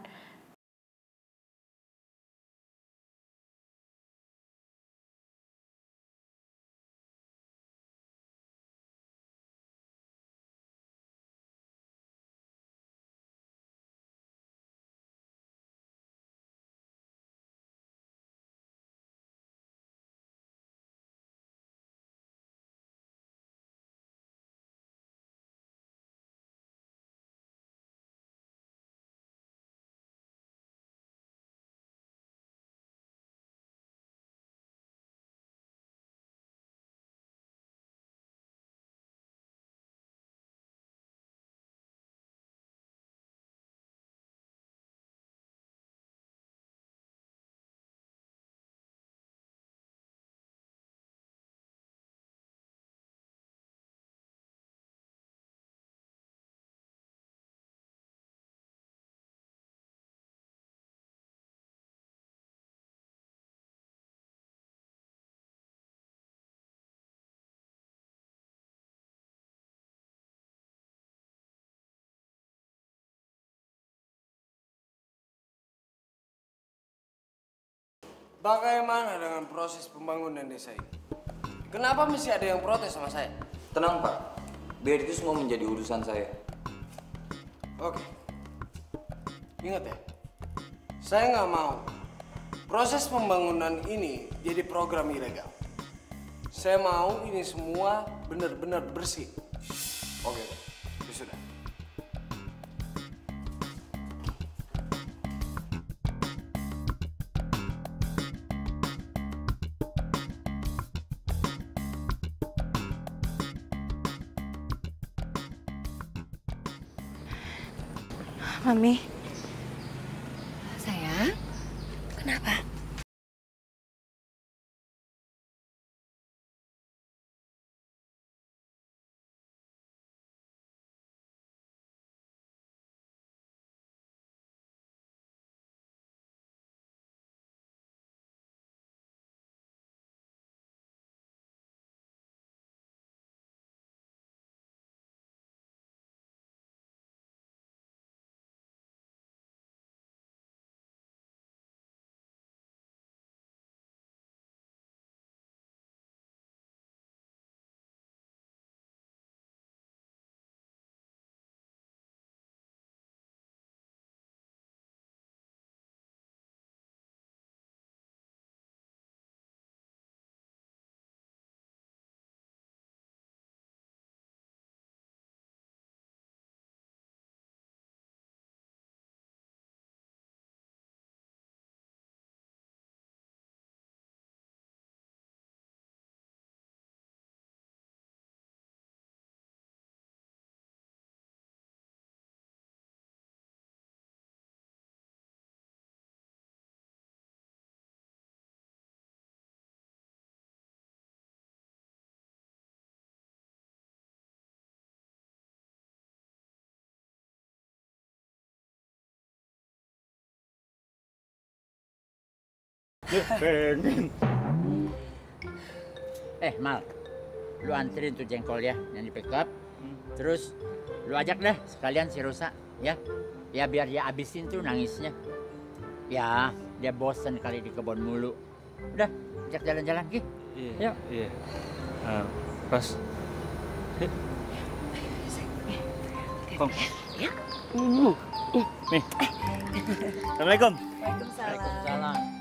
bagaimana dengan proses pembangunan desa ini? Kenapa mesti ada yang protes sama saya? Tenang Pak, biar itu semua menjadi urusan saya. Oke. Ingat ya, saya nggak mau proses pembangunan ini jadi program ilegal. Saya mau ini semua benar-benar bersih. Oke, Pak. Ya sudah. Mami. Sayang, kenapa? Mal, lu anterin tuh jengkol ya yang di pick up. Terus lu ajak deh sekalian si Rosa ya. Ya biar dia abisin tuh nangisnya. Ya, dia bosen kali di kebun mulu. Udah, ajak jalan-jalan Ki. Iya. Yuk. Iya. Pas. Kong. Ya. Nih. Assalamualaikum. Waalaikumsalam.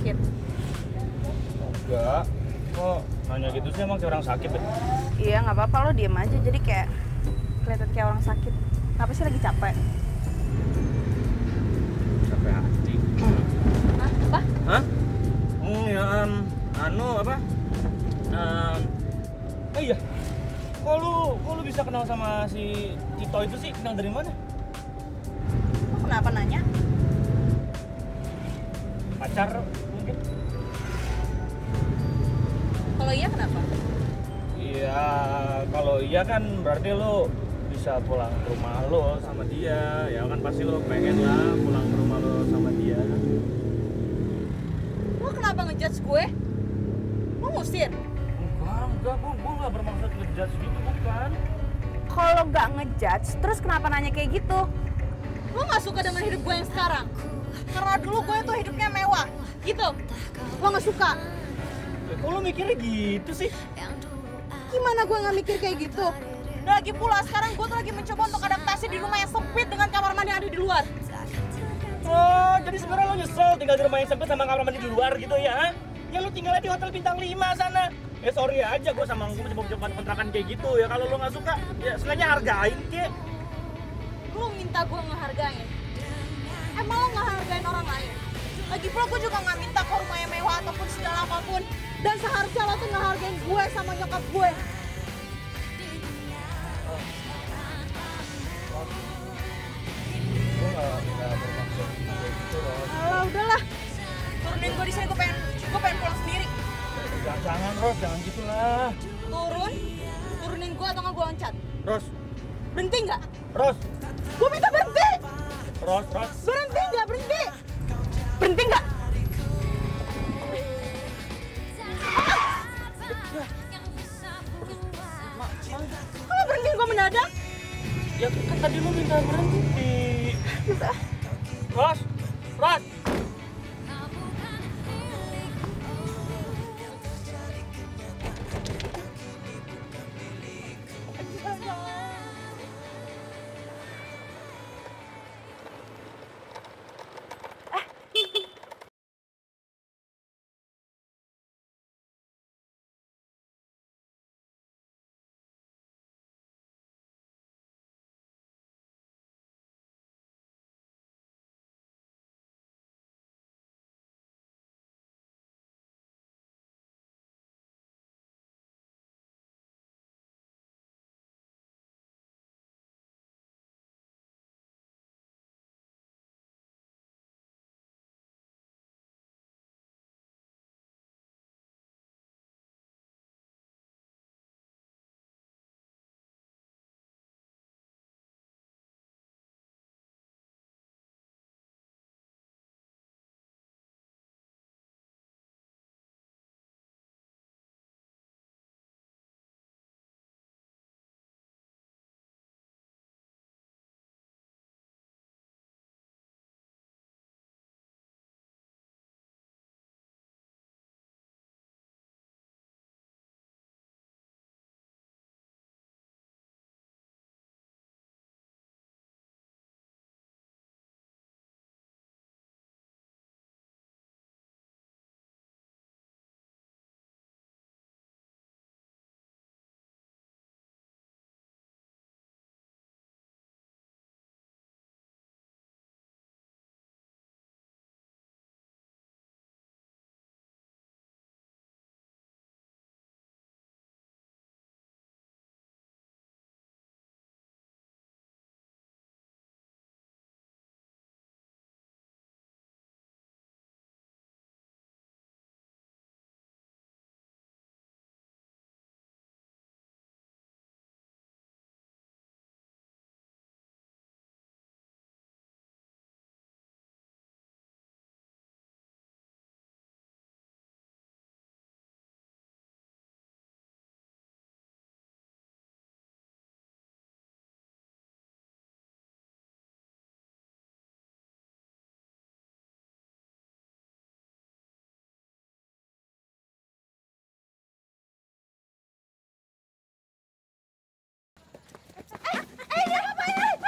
sakit? Enggak. Kok nanya gitu sih, emang kayak orang sakit ya? Iya, nggak apa-apa, lo diem aja. Jadi kayak kelihatan kayak orang sakit. Kenapa sih lagi capek? Capek hati. Hah? Apa? Hah? Ya, apa? Oh iya. Kok lu bisa kenal sama si Tito itu sih? Kenal dari mana? Lo kenapa nanya? Pacar mungkin? Kalau iya kenapa? Iya, kalau iya kan berarti lo bisa pulang ke rumah lo sama dia. Ya kan pasti lo pengen lah pulang ke rumah lo sama dia. Lo kenapa ngejudge gue? Lo ngusir? Enggak, gue nggak bermaksud ngejudge gitu, bukan. Kalau nggak ngejudge, terus kenapa nanya kayak gitu? Lo nggak suka dengan hidup gue yang sekarang? Karena dulu gue tuh hidupnya mewah, gitu. Lo nggak suka? Kok lo mikirnya gitu sih? Gimana gue nggak mikir kayak gitu? Lagi pula sekarang gue tuh lagi mencoba untuk adaptasi di rumah yang sempit dengan kamar mandi yang ada di luar. Oh, jadi sebenarnya lo nyesel tinggal di rumah yang sempit sama kamar mandi di luar gitu ya? Ha? Ya lo tinggalnya di hotel bintang 5 sana. Ya sorry aja, gue sama gue coba kontrakan kayak gitu ya. Kalau lo nggak suka, ya seenggaknya hargain kek. Lo minta gue ngehargain? Emang lo ngehargain orang lain? Lagi pula gue juga nggak minta ke rumah yang mewah ataupun segala apapun. Dan seharusnya lo tuh ngehargain gue sama nyokap gue. Gue nggak bermaksud kayak gitu loh. Alah udahlah, turunin gue di sini, gue pengen pulang sendiri. Jangan Ros, jangan gitulah. Turunin gue atau nggak gue loncat. Ros, Berhenti nggak? Ros, Gue minta berhenti. Ros. Berhenti nggak? Berhenti nggak? Kalau berhenti gue mendadak? Ya kan tadi lo minta berhenti. Ros.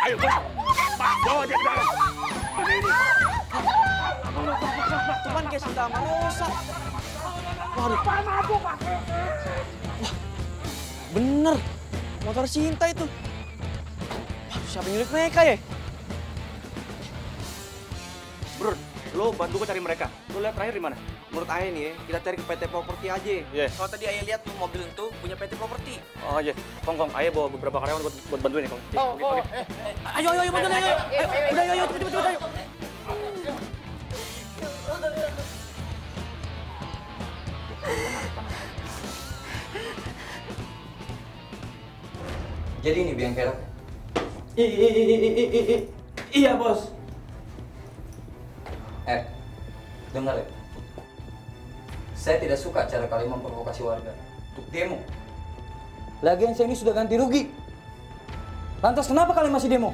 Ayo, bawa dia ke dalam. Ini. depan kayak Sinta sama Rosa. Waduh. Wah, bener. Motor Sinta itu. Waduh, siapa yang nyulik mereka ya? Bro, lo bantu gue cari mereka. Lo lihat terakhir di mana? Menurut Ayah nih ya, kita cari ke PT Properti aja. Iya. Soalnya tadi Ayah lihat tuh mobil itu punya PT Properti. Oh iya, Kong, Ayah bawa beberapa karyawan buat bantuin nih, Kong. Oke. Ayo, bantuin ayo. Udah, ayo, cepet, ayo. Jadi ini biang kerok. Iya, Bos. Dengar ya. Saya tidak suka cara kalian memprovokasi warga untuk demo. Lagian saya ini sudah ganti rugi. Lantas kenapa kalian masih demo?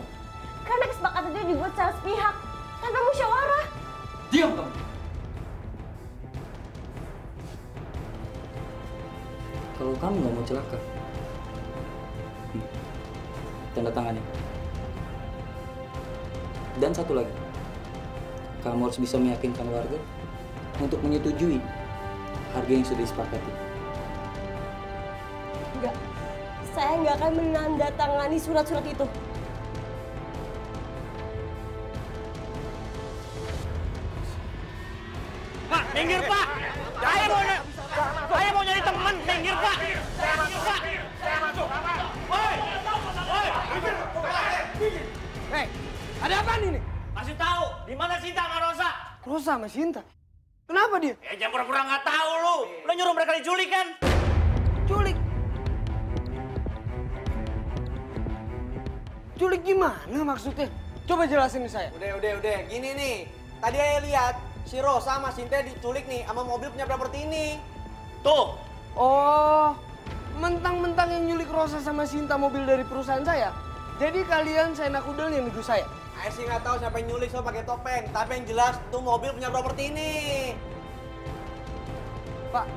Karena kesepakatan itu dibuat secara sepihak, tanpa musyawarah. Diam kamu. Kalau kamu nggak mau celaka, tanda tangannya. Dan satu lagi, kamu harus bisa meyakinkan warga untuk menyetujui harga yang sudah disepakati. Enggak, saya nggak akan menandatangani surat-surat itu. Pak, minggir Pak! Saya mau nyari teman, minggir Pak! Saya masuk! Hei, ada apa nih? Kasih tahu, di mana Sinta sama Rosa? Rosa sama Sinta? Kenapa dia? Ya jangan pura-pura nggak tahu lu. Lu nyuruh mereka diculik kan? Culik? Culik gimana maksudnya? Coba jelasin ke saya. Udah. Gini nih. Tadi Ayah lihat si Rosa sama Sinta diculik nih sama mobil punya properti ini. Tuh. Oh, mentang-mentang yang nyulik Rosa sama Sinta mobil dari perusahaan saya. Jadi kalian saya nakudel yang nuduh saya. Ayah sih nggak tahu siapa yang nyulik soal pakai topeng. Tapi yang jelas tuh mobil punya properti ini. Pak,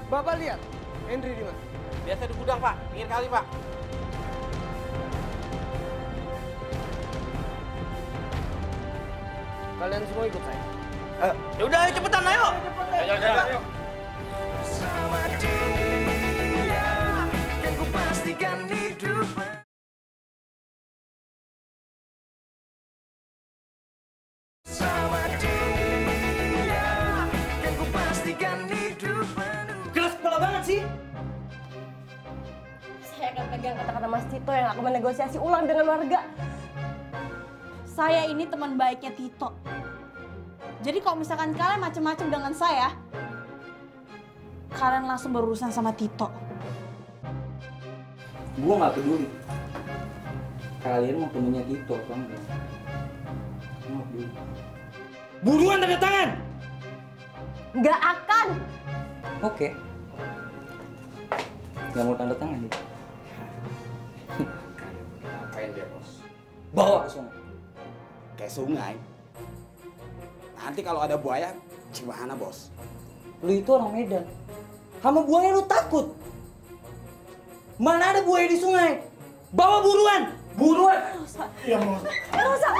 Bapak lihat Henry di mana? Biasa di gudang Pak, pinggir kali Pak. Kalian semua ikut saya. Ya udah, ayo cepetan, ayo. Ayo. Sama dia, kan ku pastikan hidup. Sama dia, kan ku pastikan hidup. Keras kepala banget sih. Saya akan pegang kata-kata Mas Tito yang akan menegosiasi ulang dengan warga. Saya ini teman baiknya Tito. Jadi kalau misalkan kalian macam-macam dengan saya, kalian langsung berurusan sama Tito. Gua nggak peduli. Kalian mau temennya Tito apa enggak? Gua nggak peduli. Buruan tanda tangan! Nggak akan! Oke. Nggak mau tanda tangan ya? Ngapain dia, Bos? Bawa ke sungai. Kayak sungai. Nanti kalau ada buaya, gimana, Bos? Lu itu orang Medan. Sama buaya lu takut. Mana ada buaya di sungai? Bawa buruan! Buruan! Rosa. Ya, Bos. Rosa!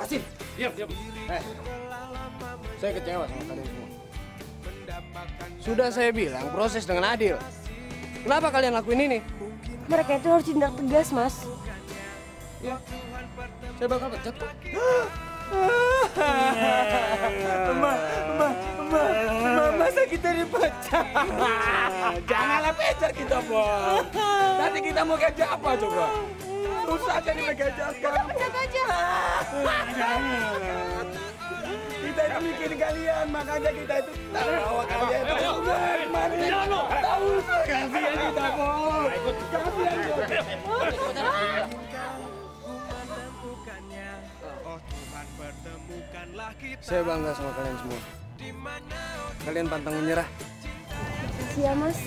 Pasif. Diam. Saya kecewa sama kalian semua. Sudah saya bilang proses dengan adil. Kenapa kalian lakuin ini? Mereka itu harus tindak tegas, Mas. Ya, saya bakal pecat kok. Masa kita dipecat? Janganlah pecat kita, Bos. Nanti kita mau kerja apa coba? Susah jadi megajakan. Pecat aja. Kita itu mikirin kalian, makanya kita itu tahu kalian itu kemana. Tahu kasihan kita, Bos. Kasihan kita. Saya bangga sama kalian semua. Kalian pantang menyerah. Makasih ya, Mas.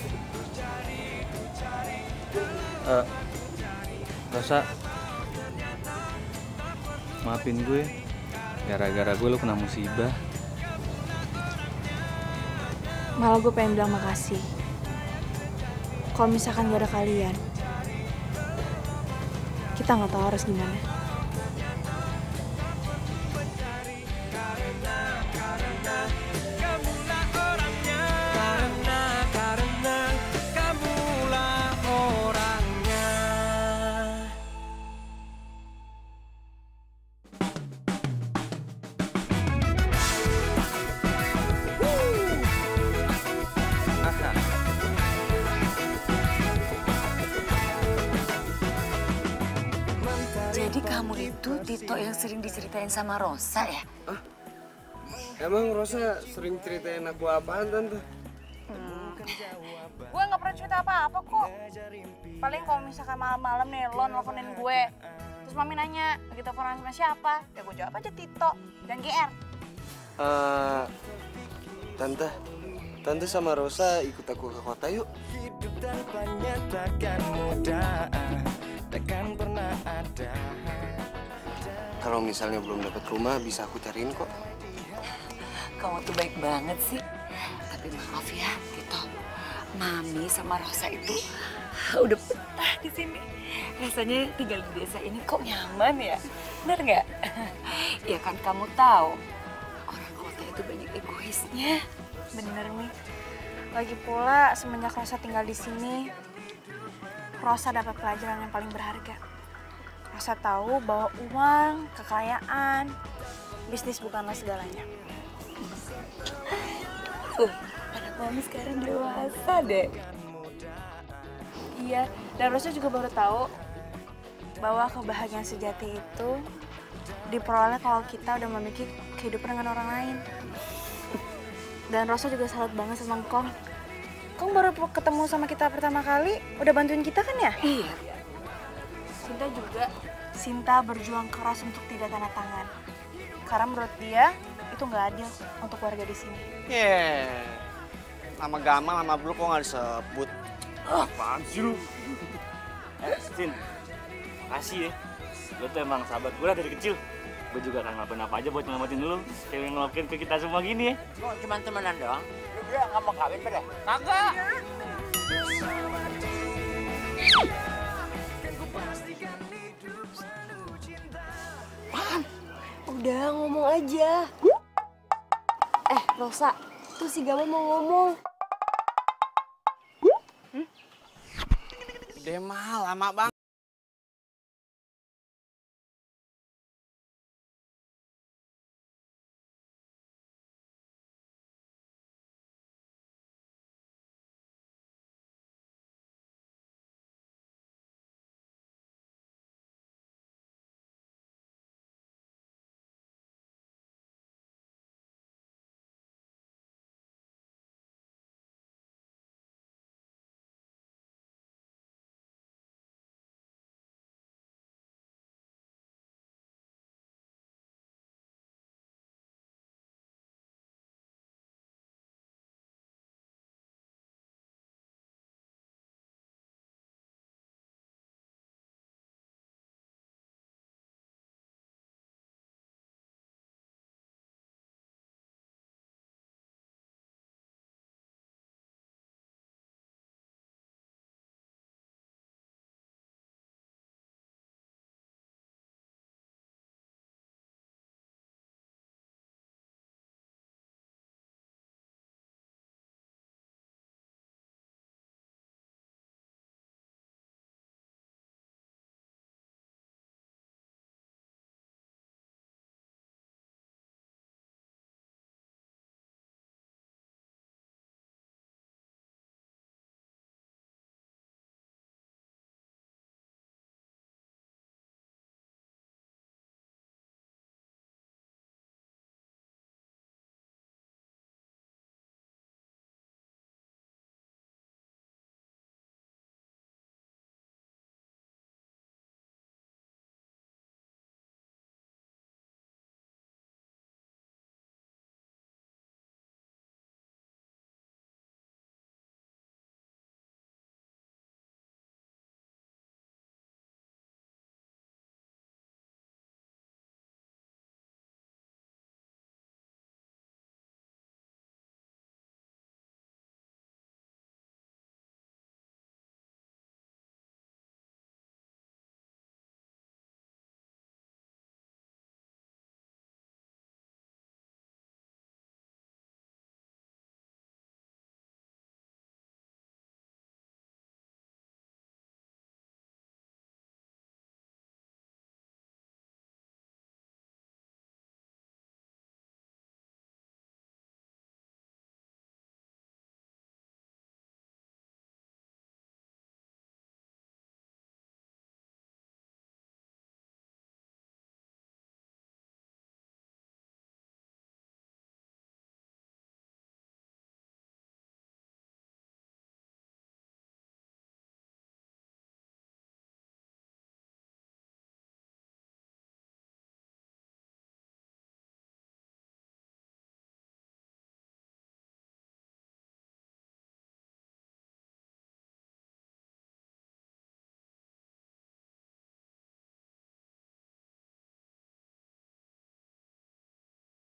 Rosa, maafin gue. Gara-gara gue lu kena musibah. Malah gue pengen bilang makasih. Kalau misalkan gak ada kalian, kita nggak tahu harus gimana. Karena kamulah orangnya. Jadi kamu itu Tito yang sering diceritain sama Rosa ya? Emang Rosa sering ceritain aku apaan, Tante? Gue nggak pernah cerita apa-apa kok. Paling kalau misalkan malam-malam nih lo nelfonin gue, terus mami nanya lagi teleponan sama siapa, ya gue jawab aja Tito dan GR. Tante sama Rosa ikut aku ke kota yuk. Hidup tanpanya takkan mudah, takkan pernah ada. Kalau misalnya belum dapat rumah bisa aku cariin kok. Kamu tuh baik banget sih. Tapi maaf ya, Tito. Mami sama Rosa itu udah betah di sini. Rasanya tinggal di desa ini kok nyaman ya? Bener nggak? Ya kan kamu tahu, orang kota itu banyak egoisnya. Bener nih. Lagi pula semenjak Rosa tinggal di sini, Rosa dapat pelajaran yang paling berharga. Rosa tahu bahwa uang, kekayaan, bisnis bukanlah segalanya. Anak mami sekarang dewasa deh. Iya, dan Rosa juga baru tahu bahwa kebahagiaan sejati itu diperoleh kalau kita udah memiliki kehidupan dengan orang lain. Dan Rosa juga salut banget sama Kong. Kong baru ketemu sama kita pertama kali, udah bantuin kita kan ya? Iya. Sinta juga. Sinta berjuang keras untuk tidak tanda tangan. Karena menurut dia, itu nggak adil untuk warga di sini. Nama Gamal, nama Blue kok nggak disebut? Apaan sih lu? Sin, makasih ya. Lu tuh emang sahabat gue dari kecil. Gue juga akan ngelakuin apa aja buat nyelamatin lu. Kayak ngelakuin ke kita semua gini ya. Kok cuma temenan doang? Lu berdua nggak mau kawin pada? Kagak. Udah ngomong aja. Rosa, tuh si Gamal mau ngomong. Udah mah lama banget.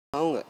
Mau nggak?